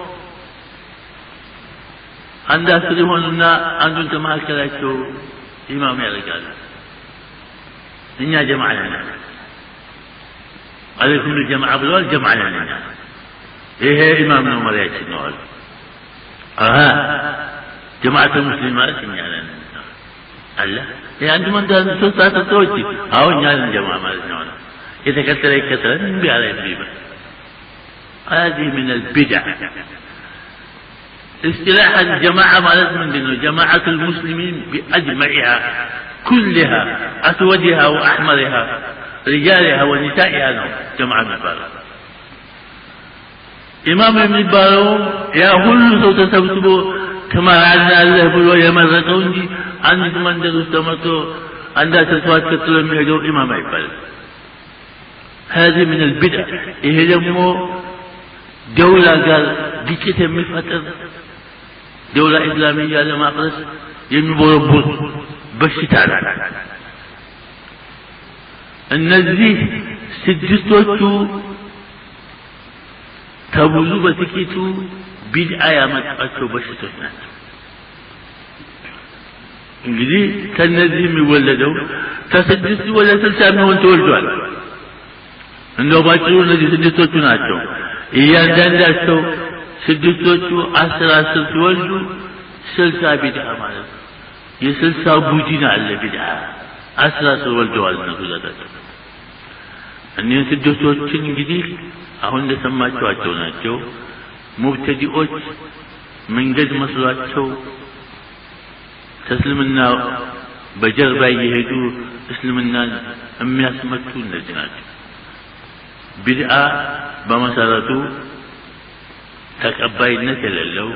عند أسرهن أنتم تماكلتوا إمام الرجال إنها جماعة لنا عليكم الجماعة بالوال جماعة لنا إيه إمام نمر يتنوال جماعة المسلمات إنها لنا الله إيه أنتم أنت سلطات التوجي أو إنها لنا جماعة مالتنا يتكتل نبي على يبريبا هذه من البدع اصطلاح الجماعة مالت من دينه جماعة المسلمين بأجمعها كلها أسودها وأحمرها رجالها ونسائها جماعة مبارك إمام ابن بارو يا كل صوت تسبسبو كما عدنا الله بلو يمرقون دي عندك من درستمتو عندها تسوات كتلو مهدو إمام عبال هذه من البدع إهلمو ደውላ ጋር ግጭት የሚፈጥር ደውላ እስላሚያ ለማፍረስ የሚቦረቦር በሽታ ነው። እነዚህ ስድስቶቹ ተብዙ በጥቂቱ ቢድዓ ያመጣቸው በሽቶች ናቸው። እንግዲህ ከነዚህ የሚወለደው ከስድስት ወደ 60 የሚሆን ተወልዷል። እንደው ባጭሩ እነዚህ ስድስቶቹ ናቸው። እያንዳንዳቸው ስድስቶቹ 10 ሲወልዱ 60 ቢድዓ ማለት ነው። የ60 ቡድን አለ ቢድዓ 10 ወልደዋል ነው ዘላቸው። እነዚህ ስድስቶችን እንግዲህ አሁን እንደሰማችኋቸው ናቸው። ሙብተዲዎች መንገድ መስሏቸው ተስልምና በጀርባ እየሄዱ እስልምናን የሚያስመቱ እነዚህ ናቸው። ቢድዓ በመሰረቱ ተቀባይነት የሌለው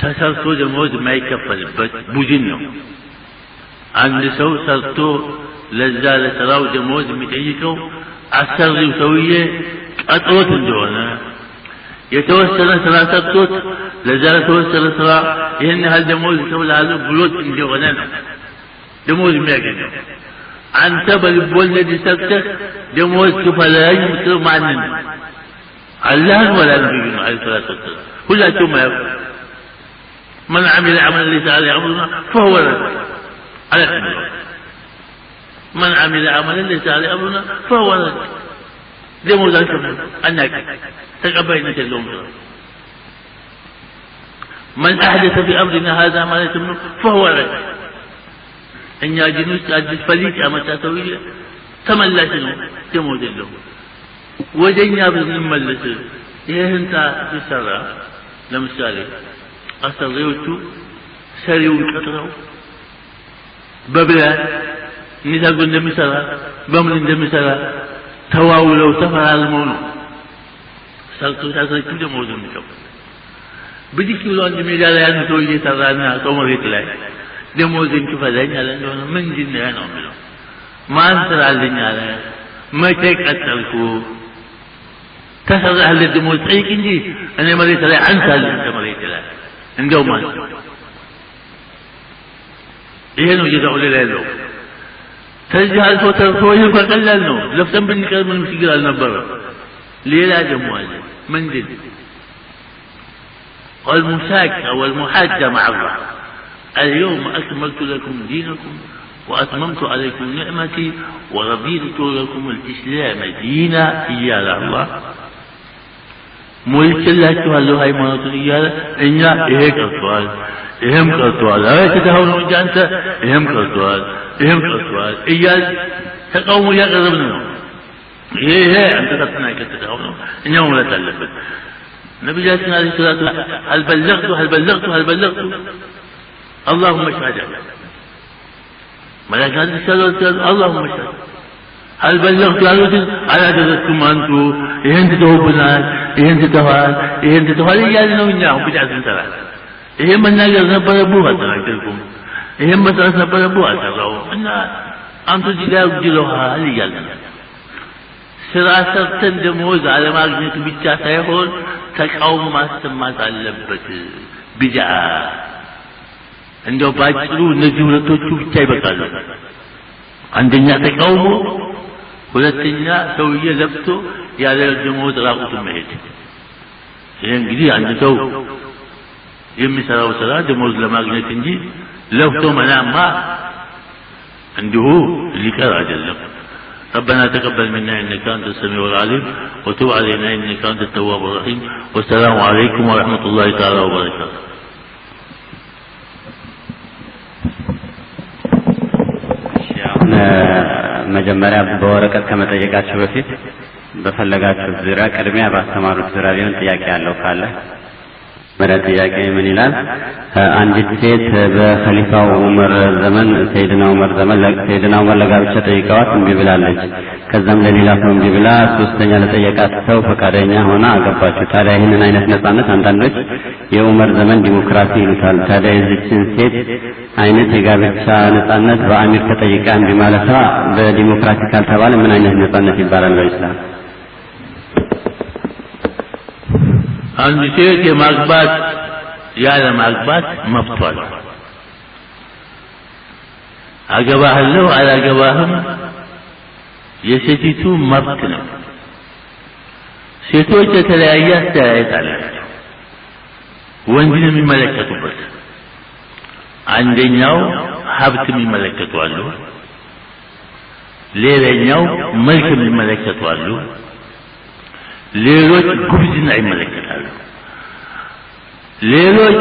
ተሰርቶ ደሞዝ የማይከፈልበት ቡድን ነው። አንድ ሰው ሰርቶ ለዛ ለስራው ደሞዝ የሚጠይቀው አሰሪው ሰውዬ ቀጥሮት እንደሆነ የተወሰነ ስራ ሰርቶት ለዛ ለተወሰነ ስራ ይሄን ያህል ደሞዝ ተብሏል ብሎት እንደሆነ ነው ደሞዝ የሚያገኘው። አንተ በልቦለድ ሰርተህ ደሞዝ ክፈለኝ ምትለው ማንን ነው? አላህን ወላ ነብዩ አለይሂ ሰላቱ ወሰላም ሁላቸውም ያው من عمل عملا ليس عليه امرنا فهو رد على من عمل عملا ليس عليه امرنا فهو رد ደሞዝ አልከፈለም አናውቅ ተቀባይነት የለውም። من أحدث في أمرنا هذا ما ليس منه فهو رد እኛ ዲን ውስጥ አዲስ ፈሊጥ ያመጣ ሰውዬ ተመላሽ ነው፣ ደሞዝ የለውም። ወደኛ ብንመለስ ይሄ ህንጻ ሲሰራ ለምሳሌ አሰሪዎቹ ሰሪውን ቀጥረው በብላት እንዴት እንደሚሰራ በምን እንደሚሰራ ተዋውለው ተፈራርመው ነው ሰርቶ ታሰሪቱ ደሞዝ የሚከፍል። ብዲክ ብሎ አንድ ሜዳ ላይ አንድ ሰውዬ ሰራና ሰው መሬት ላይ ደሞዝን ክፈለኝ አለ እንደሆነ ምንድን ነው ያለው የሚለው ማን ስራልኝ አለ መቼ ቀጠልኩ ተሰራህልህ ደሞዝ ጠይቅ እንጂ እኔ መሬት ላይ አንሳልኝ ከመሬት ላይ እንደው ማን ይሄ ነው ጀዛው ሌላ ያለው ተዚህ አልፎ ተርፎ ይሄ ቀላል ነው። ለፍተን ብንቀር ምንም ችግር አልነበረም። ሌላ ደግሞ አለ ምንድን والمشاكة والمحاجة مع الله اليوم أكملت لكم دينكم وأتممت عليكم نعمتي ورضيت لكم الإسلام دينا إيا الله ملك الله تهلو هاي مناطق إيالا إنيا إيهك أطوال إيهم كالطوال هاي تتهونوا إنجا أنت إيهم كالطوال إيهم كالطوال إيال تقوموا يقربنا إيه أنت تطنعك تتهونوا إنهم لا تألفت النبي جاتنا عليه الصلاة والسلام هل بلغت اللهم اشهد ملائكة السلام اللهم اشهد هل بلغت على جزتكم أنتم إيه تتوبنا إيه تتوال إيالنا وإنهم بدعة ثلاثة إيه من ناقر نبر أبوها تناكلكم إيه مسألة نبر أبوها تناكلهم أنتم جلوها هل إيالنا سراسة دموز على ما أجنت بيتشا سيقول تقوم ما استمات على اللبت بدعة عنده باجروا نجولة توجو بيتشاي بقالوا عندنا تقوموا ሁለተኛ ሰውዬ ለብቶ ያለ ደሞዝ ራቁቱን መሄድ። ይሄ እንግዲህ አንድ ሰው የሚሰራው ስራ ደሞዝ ለማግኘት እንጂ ለፍቶ መናማ እንዲሁ ሊቀር አይደለም። ربنا تقبل منا إنك أنت السميع العليم وتب علينا إنك أنت التواب الرحيم والسلام عليكم ورحمة الله تعالى وبركاته. መጀመሪያ በወረቀት ከመጠየቃችሁ በፊት በፈለጋችሁ ዙሪያ ቅድሚያ ባስተማሩት ዙሪያ ሊሆን ጥያቄ ያለው ካለ መረጥ ጥያቄ ምን ይላል? አንዲት ሴት በኸሊፋው ዑመር ዘመን ሰይድና ዑመር ለጋብቻ ጠይቀዋት እምቢ ብላለች። ከዛም ለሌላ ሰው እምቢ ብላ ሶስተኛ ለጠየቃት ሰው ፈቃደኛ ሆና አገባችው። ታዲያ ይህንን አይነት ነጻነት አንዳንዶች የዑመር ዘመን ዲሞክራሲ ይሉታል። ታዲያ የዚችን ሴት አይነት የጋብቻ ነጻነት በአሚር ተጠይቃ እምቢ ማለቷ በዲሞክራሲ ካልተባለ ምን አይነት ነጻነት ይባላል በኢስላም? አንድ ሴት የማግባት ያለ ማግባት መብቷ ነው። አገባህለው አላገባህም የሴቲቱ መብት ነው። ሴቶች የተለያየ አስተያየት አላቸው ወንድን የሚመለከቱበት። አንደኛው ሀብት የሚመለከቱ አሉ፣ ሌላኛው መልክ የሚመለከቱ አሉ፣ ሌሎች ጉብዝና ይመለከታሉ፣ ሌሎች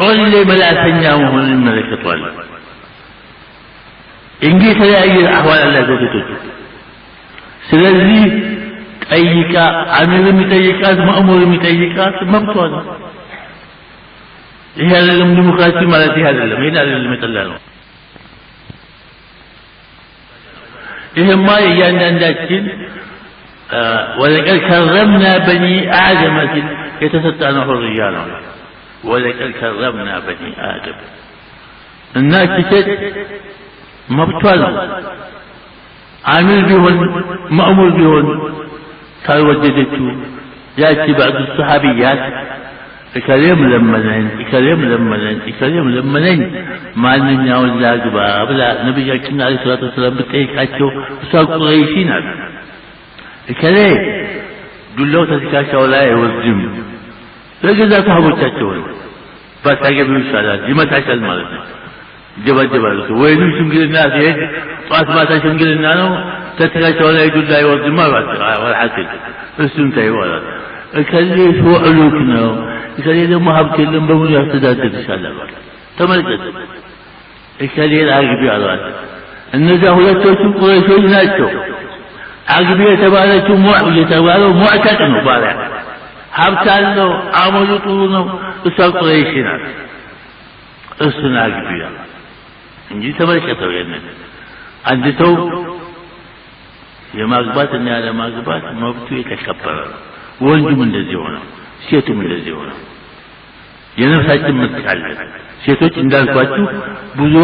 ጮሌ መላተኛ መሆኑን ይመለከቱ አሉ። እንግዲህ የተለያየ አህዋል አላቸው ሴቶች። ስለዚህ ጠይቃ አሚር የሚጠይቃት ማእሙር የሚጠይቃት መብቷ ነው። ይሄ አይደለም ዲሞክራሲ ማለት ይሄ አይደለም። ይሄ አይደለም የጠላ ነው። ይሄማ እያንዳንዳችን ወለቀድ ከረምና በኒ አደም የተሰጠነው ሁርያ ነው። ወለቀድ ከረምና በኒ አደም እና ሴት መብቷ ነው። አሚር ቢሆን ማእሙር ቢሆን ካልወደደችው ያቺ ባዕዱ ሰሃቢያት እከሌም ለመነኝ ማንኛውን ላግባ ብላ ነቢያችን አለይሂ ሰላቱ ወሰላም ብትጠይቃቸው እሷ ቁረይሺ ናት። እከሌ ዱላው ተዝካሻው ላይ አይወርድም ለገዛ ሰሃቦቻቸው ባታገቢው ይሻላል ይመታሻል ማለት ነው። ይደበደባሉ። ወይንም ሽምግልና ሲሄድ ጧት ማታ ሽምግልና ነው ተዝካሻው ላይ ዱላ አይወርድም ማለት ወልሐሲል እሱን ታይዋላት እከሌ ሱዕሉክ ነው እከሌ ደግሞ ሀብት የለም በሙሉ ያስተዳድርሻል አሏት። ተመልከት እከሌ አግቢ አሏት። እነዚያ ሁለቶቹ ቁረይሾች ናቸው። አግቢ የተባለችው የተባለው ሙዕተቅ ነው ባሪያ ሀብት አለው አመሉ ጥሩ ነው። እሷ ቁረይሽ ናት። እሱን አግቢ እንጂ ተመልከተው ያንን አንድ ሰው የማግባት እና ያለ ማግባት መብቱ የተከበረ ነው። ወንዱም እንደዚህ ሆነ ሴቱም እንደዚህ ሆነ። የነፍሳችን መብት አለ። ሴቶች እንዳልኳችሁ ብዙ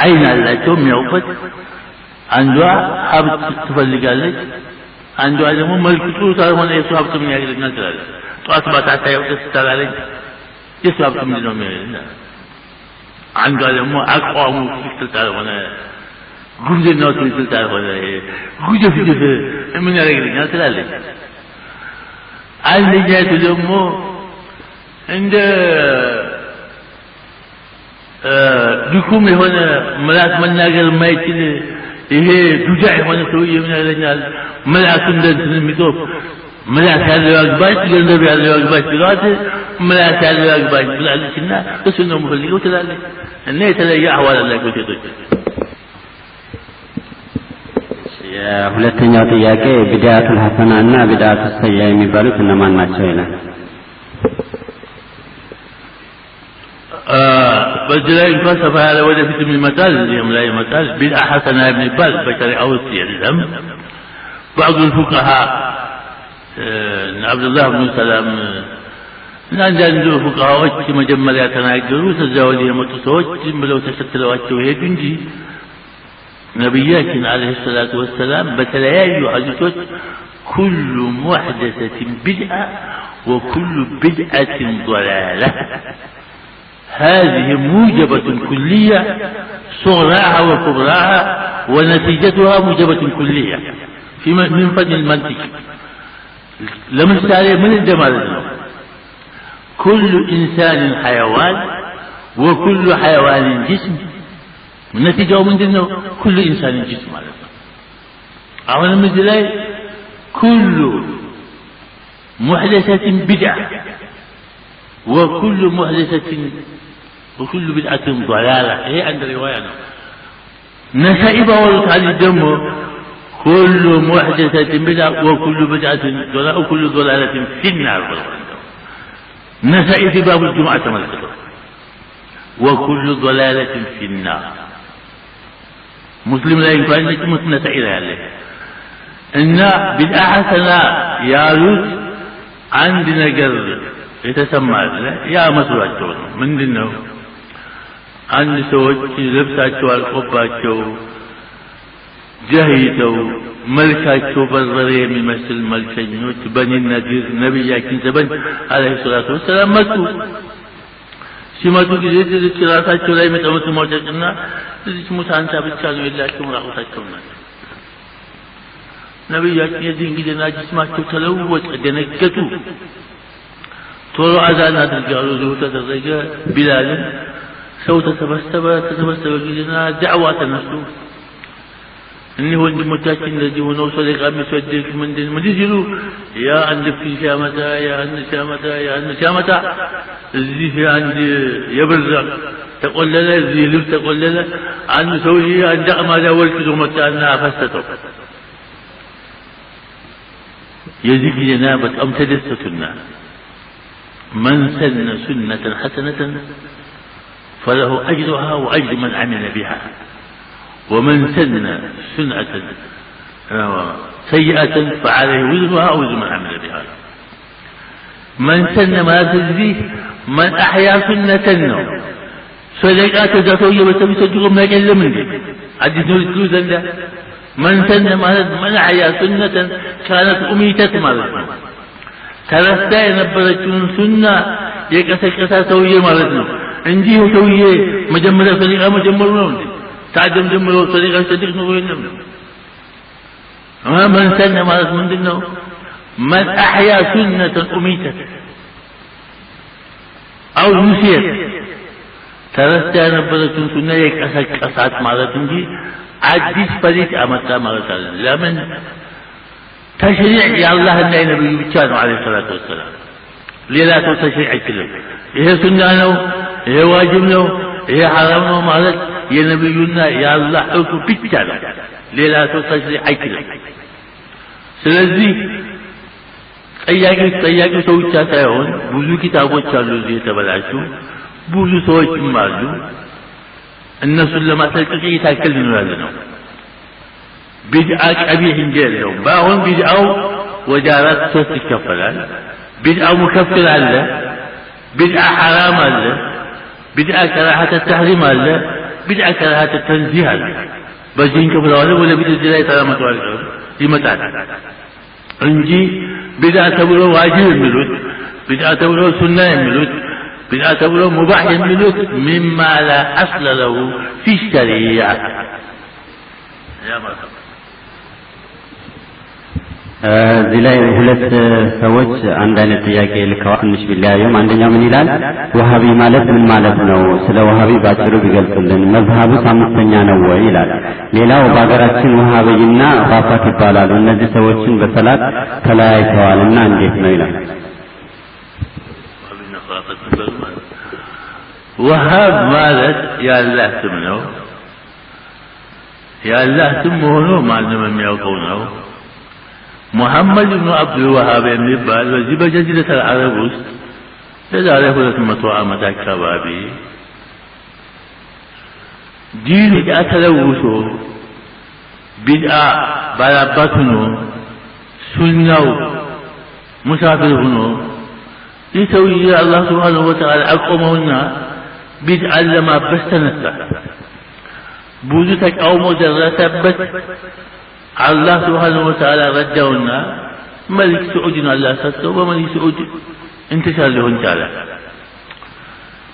አይን አላቸው የሚያውቁት። አንዷ ሀብት ትፈልጋለች፣ አንዷ ደግሞ መልክ ጥሩ ካልሆነ የሱ ሀብት ምን ያገለግላል ትላለች። ጧት ማታ ታየው ደስ ትላለች፣ የሱ ሀብት ምንድን ነው የሚያገለግላል። አንዷ ደግሞ አቋሙ ትክክል ካልሆነ ጉብዝናው ትክክል ካልሆነ ጉድፍ ምን ያገለግላል ትላለች። አንደኛቱ ደግሞ እንደ ድኩም የሆነ ምላስ መናገር የማይችል ይሄ ዱጃ የሆነ ሰውዬ ምን ያለኛል ምላሱ እንደንትን የሚጦፍ ምላስ ያለው አግባች ገንዘብ ያለው አግባች ብሏት ምላስ ያለው አግባች ብላለችና እሱ ነው የምፈልገው ትላለች። እና የተለየ አህዋል አላቸው ሴቶች። የሁለተኛው ጥያቄ ቢድዓቱል ሐሰና እና ቢድዓቱስ ሰይአ የሚባሉት እነማን ናቸው ይላል። በዚህ ላይ እንኳን ሰፋ ያለ ወደፊትም ይመጣል፣ እዚህም ላይ ይመጣል። ቢድዓ ሐሰና የሚባል በሸሪዓ ውስጥ የለም። بعض الفقهاء عبد الله بن سلام እና አንዳንድ ፉቃዎች መጀመሪያ ተናገሩት። እዛ ወዲህ የመጡ ሰዎች ዝም ብለው ተከትለዋቸው ሄዱ እንጂ ነቢያችን አለይሂ ሰላቱ ወሰላም በተለያዩ ሐዲሶች ኩሉ ሙሕደሰትን ቢድዓ ወኩሉ ቢድዓትን ضላላ هذه موجبة كلية صغراها وكبراها ونتيجتها موجبة كلية من فن المنطق. لمثال من الجمال كل إنسان حيوان وكل حيوان جسم. النتيجة من دينه كل إنسان جسم. أولا مثل كل محدثة بدعة وكل بدعة ضلالة. هي عند رواية نسائب ورد على الدم كل محدثة بدعة وكل بدعة ضلالة وكل ضلالة في النار. نسائب باب الجمعة ملكته وكل ضلالة في النار. مسلم لا ينفع أن يكون نسائل عليه إن بدعة حسنة يالوت عندنا قرر የተሰማ ያ መስሏቸው ነው። ምንድነው አንድ ሰዎች ልብሳቸው አልቆባቸው ጀህይተው መልካቸው በርበሬ የሚመስል መልከኞች በኒ ነዲር ነብያችን ዘበን አለይሂ ሰላቱ ወሰላም መጡ። ሲመጡ ጊዜ እዚህ ራሳቸው ላይ መጠመጥ ማውጨቅና እዚህ ሙታንታ ብቻ ነው የላቸውም፣ ራቁታቸው ናቸው። ነብያችን የዚህ ጊዜ ጅስማቸው ተለወጠ፣ ደነገጡ። ቶሎ አዛን አድርገው ዙሁ ተደረገ። ቢላልን ሰው ተሰበሰበ ጊዜና ዳዕዋ ተነሱ። እኒህ ወንድሞቻችን እንደዚህ ሆነው ሰደቃ የሚሰድቅ ምንድን ሲሉ ያ አንድ ፊ ሲያመጣ ያ አንድ ሲያመጣ እዚህ አንድ የብር ተቆለለ፣ እዚህ ልብስ ተቆለለ። አንድ ሰውዬ አንድ አማዳ ወርቅ ይዞ መጣና አፈሰጠው። የዚህ ጊዜና በጣም ተደሰቱና من سن سنة حسنة فله أجرها وأجر من عمل بها ومن سن سنة سيئة فعليه وزرها وزر من عمل بها. من سن ما تجزيه من أحيا سنة صدقات ذاتية وتبتدغ ما جل من دي عدد نريد ذنده. من سن من أحيا سنة كانت أميتة مالك ተረስታ የነበረችውን ሱና የቀሰቀሳ ሰውዬ ማለት ነው እንጂ ሰውዬ መጀመሪያ ሰደቃ መጀመሩ ነው እንዴ? ታደም ጀምሮ ሰደቃ ሰደቅ ነው ወይንም من سن ማለት ምንድነው? من أحيا سنة أميتة أو نسيت ተረስታ የነበረችውን ሱና የቀሰቀሳት ማለት እንጂ አዲስ ፈሊጥ አመጣ ማለት አይደለም። ለምን ተሽሪዕ የአላህና የነብዩ ብቻ ነው አለይሂ ሰላቱ ወሰላም። ሌላ ሰው ተሽሪዕ አይችልም። ይሄ ሱና ነው፣ ይሄ ዋጅብ ነው፣ ይሄ ሐራም ነው ማለት የነብዩና የአላህ ሁክም ብቻ ነው። ሌላ ሰው ተሽሪዕ አይችልም። ስለዚህ ጠያቂ ሰው ብቻ ሳይሆን ብዙ ኪታቦች አሉ እዚህ የተበላሹ ብዙ ሰዎችም አሉ። እነሱን ለማስለቀቅ እየታከልን ነው ያለነው። ቢድዓ ቀቢህ እንጂ የለውም። በአሁን ቢድዓው ወደ አራት ሶስት ይከፈላል። ቢድዓው ሙከፍር አለ፣ ቢድዓ ሐራም አለ፣ ቢድዓ ከራሀተ ተሕሪም አለ፣ ቢድዓ ከራሀተ ተንዚህ አለ። በዚህ እንከፍለዋለን። ወደ ቢድዓ ላይ ተራመጠዋል ይመጣል እንጂ ቢድዓ ተብሎ ዋጅብ የሚሉት ቢድዓ ተብሎ ሱና የሚሉት ቢድዓ ተብሎ ሙባህ የሚሉት ሚማ ላ አስለ ለሁ ፊ ሸሪዓ ያ ማለት እዚህ ላይ ሁለት ሰዎች አንድ አይነት ጥያቄ ልከዋል። ትንሽ ቢለያዩም አንደኛው ምን ይላል? ወሃቢ ማለት ምን ማለት ነው? ስለ ወሃቢ ባጭሩ ቢገልጹልን። መዝሀቡስ አምስተኛ ነው ወይ ይላል። ሌላው በአገራችን ወሃቢና ኻፋት ይባላሉ። እነዚህ ሰዎችን በሰላት ተለያይተዋልና እንዴት ነው ይላል። ወሃብ ማለት የአላህ ስም ነው። የአላህ ስም መሆኑ ማንም የሚያውቀው ነው። ሙሐመድ ብኑ አብዱል ወሃብ የሚባል በዚህ በጀዚረቱል አረብ ውስጥ የዛሬ 200 ዓመት አካባቢ ዲን ተለውሶ ቢድዓ ባላባት ሆኖ ሱናው ሙሳፊር ሆኖ ይህ ሰውዬ አላህ ሱብሓነሁ ወተዓላ አቆመውና ቢድዓን ለማበስ ተነሳ። ብዙ ተቃውሞ ደረሰበት። አላህ ሱብሓነሁ ወተዓላ ረዳውና መልክ ስዑድን አላህ ሰጠው። በመልክ ስዑድ እንተሻለ ሊሆን ቻለ።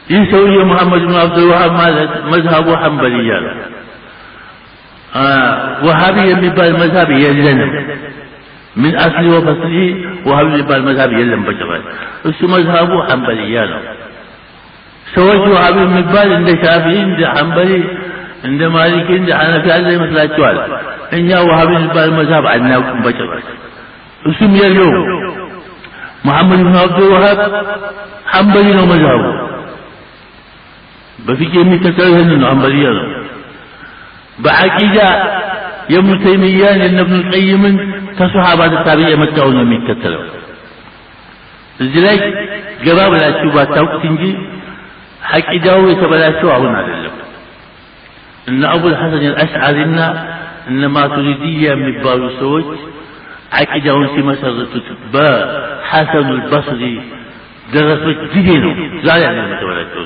ይህ ሰውዬ ሙሐመድ ብኑ አብዱል ወሃብ ማለት መዝሀቡ ሐንበልያ ነው። ወሃቢ የሚባል መዝሀብ የለንም። ምን አስሊ ወፈስሊ ወሃቢ የሚባል መዝሀብ የለም በጭራሽ። እሱ መዝሀቡ ሐንበልያ ነው። ሰዎች ወሃቢ የሚባል እንደ ሻፊዒ እንደ ሐንበሊ እንደ ማሊኪ እንደ ሐነፊ ያለ ይመስላቸዋል። እኛ ወሃቢ የሚባል መዝሀብ አናውቅም በጭራሽ። እሱም የለውም። ሙሐመድ ብኑ አብዱል ወሃብ ሐንበሊ ነው መዝሀቡ። በፊቅህ የሚከተለው ይህንን ነው፣ ሐንበልያ ነው። በዐቂዳ የኢብኑ ተይሚያን የእነ ኢብኑ ቀይምን ከሱሐባ ታቢዕ የመጣው ነው የሚከተለው። እዚህ ላይ ገባ ብላችሁ ባታውቁት እንጂ ዐቂዳው የተበላሸው አሁን አይደለም። እነ አቡል ሐሰን አልአሽዓሪና እነ ማቱሪዲያ የሚባሉ ሰዎች ዐቂዳውን ሲመሰርቱት በሐሰኑል በስሪ ደረሶች ጊዜ ነው። ዛሬ አይደለም የተበላሸው።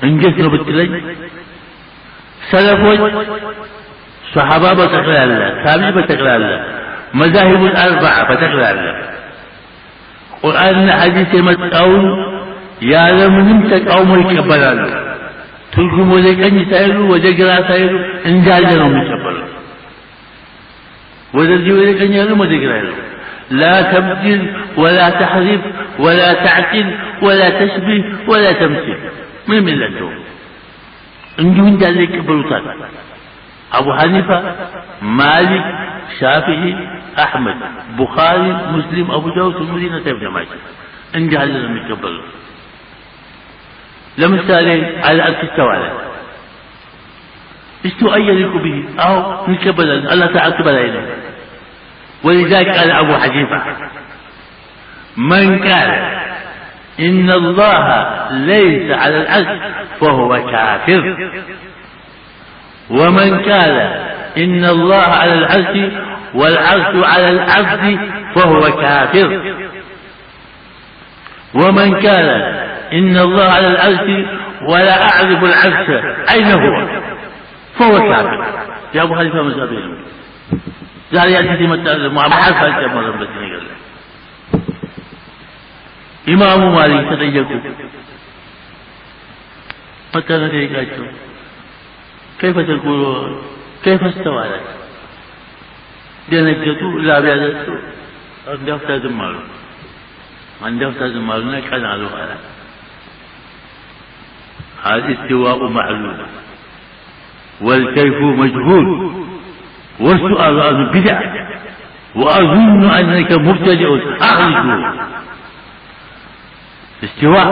እንዴት ነው ብትለኝ፣ ሰለፎች الصحابة بتقرأ الله تابعي بتقرأ الله مذاهب الأربعة بتقرأ الله قرآن حديث متقون يا لمن تقوم يقبل الله تلكم وذيك أني سائلوا وذيك لا سائلوا إن جعلناهم يقبلوا وذيك وذيك أني يقولوا وذيك لا يقولوا لا تبدل ولا تحرف ولا تعقل ولا تشبه ولا تمثيل من ملتهم انجون ذلك يقبلوا أبو حنيفة مالك شافعي أحمد بخاري مسلم أبو داود المدينة ابن ماجه إن جعلناهم يقبلوا لمثالين على ألف استوى استوى أن يليق به أو نكبل الله تعالى كبل إليه ولذلك قال أبو حنيفة من قال إن الله ليس على العرش فهو كافر ومن قال إن الله على العرش والعرش على العبد فهو كافر ومن قال إن الله على العرش ولا أعرف العرش أين هو فهو كافر يا أبو حنيفة مذهبين قال يا سيدي ما حرف الجمال ربتني قال إمام مالك تديكوا متى نتيجاته كيف تقولون كيف استوى لك دينكتوا لا بيادتوا عند أفتاد المعلوم عند أفتاد المعلوم كان على هذا هذا استواء معلوم والكيف مجهول والسؤال عن بدع وأظن أنك مبتدئ أخرجه استواء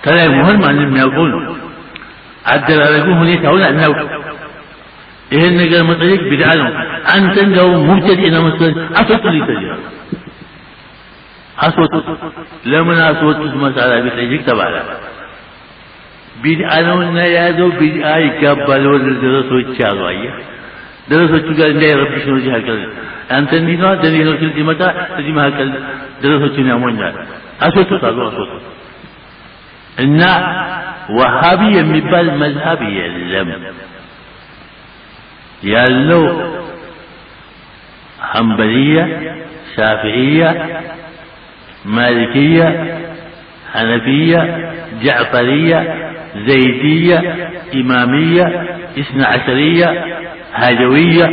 كلام مهم أن يقول عدل عليكم هناك هنا أنه إيه النجار مطلق بدعانه أنت أنه مبتدئ مثلا أصوت لي تجاه أصوت لمن أصوت مسألة بتجيك تبعنا بدعانه يادو بدعا يقبلوا للدرسوا الشاغوية درسوا الشاغوية لا يربي شنو جهة كذا أنت نينا دليل كل متى تجمع هكذا درسوا الشنو أصوت صاروا أصوت إن وهابي يمبال مذهبي يلم يالو حنبلية شافعية مالكية حنفية جعفرية زيدية إمامية اثنا عشرية هاجوية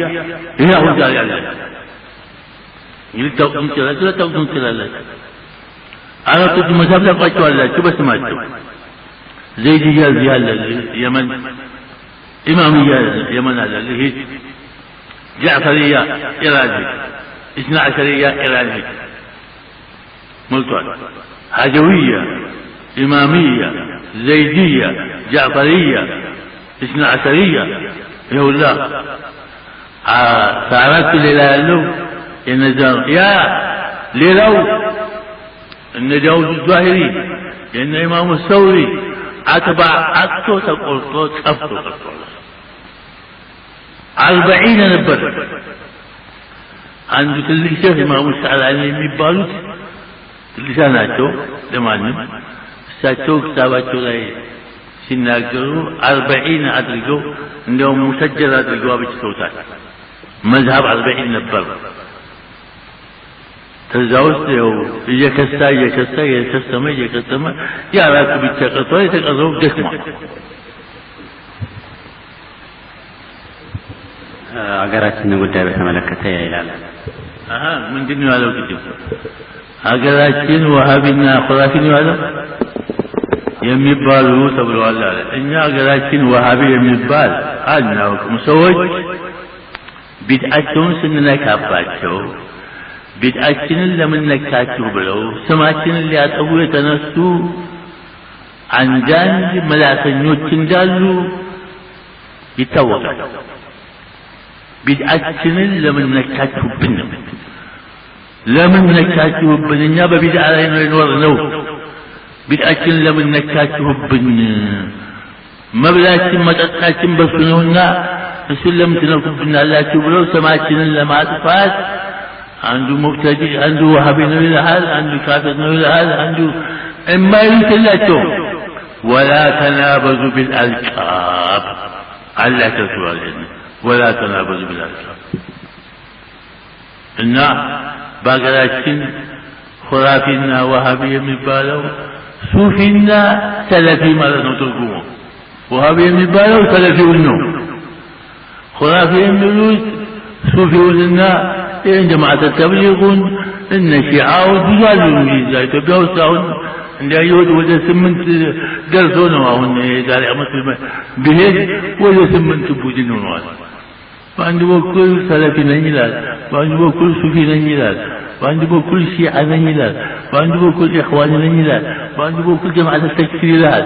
هنا هو قال يعني يلتقون كلا لا تقوم كلا لا أنا كنت مذهب لك أشوى الله شو بس ما أشوى زيدية زيادة اليمن إمامية اليمن هذا اللي هي جعفرية إيراني اثنا عشرية إيراني ملتوان هاجوية إمامية زيدية جعفرية اثنا عشرية يقول لا سارت ليلالو النجار يا ليلو النجاوز الظاهري لأن إمام الثوري أتبع أكتو تقولتو تفتو 40 نبر عند كل شيء إمام السعلاني የሚባሉት ልሳናቸው ለማንም እሳቸው ክታባቸው ላይ ሲናገሩ 40 አድርገው እንደውም ሙሰጀል አድርገው አብጭተውታል መዝሀብ 40 ነበር ከዛ ውስጥ ያው እየከሳ እየከሰመ ያራቁ ብቻ ቀርቶ የተቀረው ደክሟል ሀገራችንን ጉዳይ በተመለከተ ይላል ምንድነው ያለው ቅድም ሀገራችን ወሃቢና ኹራፊ ነው ያለው የሚባሉ ተብለዋል አለ እኛ ሀገራችን ወሃቢ የሚባል አናውቅም ሰዎች ቢድዓቸውን ስንነካባቸው ቢድዓችንን ለምን ነካችሁ ብለው ስማችንን ሊያጠፉ የተነሱ አንዳንድ መላተኞች እንዳሉ ይታወቃል ቢድዓችንን ለምን ነካችሁብን ለምን ነካችሁብን እኛ በቢድዓ ላይ ነው የኖርነው ቢድዓችንን ለምን ነካችሁብን መብላችን መጠጣችን በሱ ነውና እሱን ለምን ትነኩብናላችሁ ብለው ስማችንን ለማጥፋት አንዱ ሙብተዲ አንዱ ወሃቢ ነው ይላል አንዱ ካፊር ነው ይላል አንዱ እማይልላቸው ولا تنابزوا بالالقاب الله تسوالين ولا تنابذ بالألقاب እና በአገራችን ኹራፊና ወሃቢ የሚባለው ሱፊና ሰለፊ ማለት ነው ትርጉሙ። ወሃቢ የሚባለው ሰለፊውን ነው። ኹራፊ የሚሉት ሱፊውንና ጀማዓተ ተብሊጉን እነ ሺዓው ብዙ አሉ። እንግዲህ ኢትዮጵያ ውስጥ አሁን እንዳየሁት ወደ 8 ደርሶ ነው። አሁን የዛሬ ዓመት ብሄድ ወደ 8 ቡድን ሆነዋል። በአንድ በኩል ሰለፊ ነኝ ይላል፣ በአንድ በኩል ሱፊ ነኝ ይላል፣ በአንድ በኩል ሺዓ ነኝ ይላል፣ በአንድ በኩል ኢኽዋን ነኝ ይላል፣ በአንድ በኩል ጀማዓተ ተክፊር ይላል።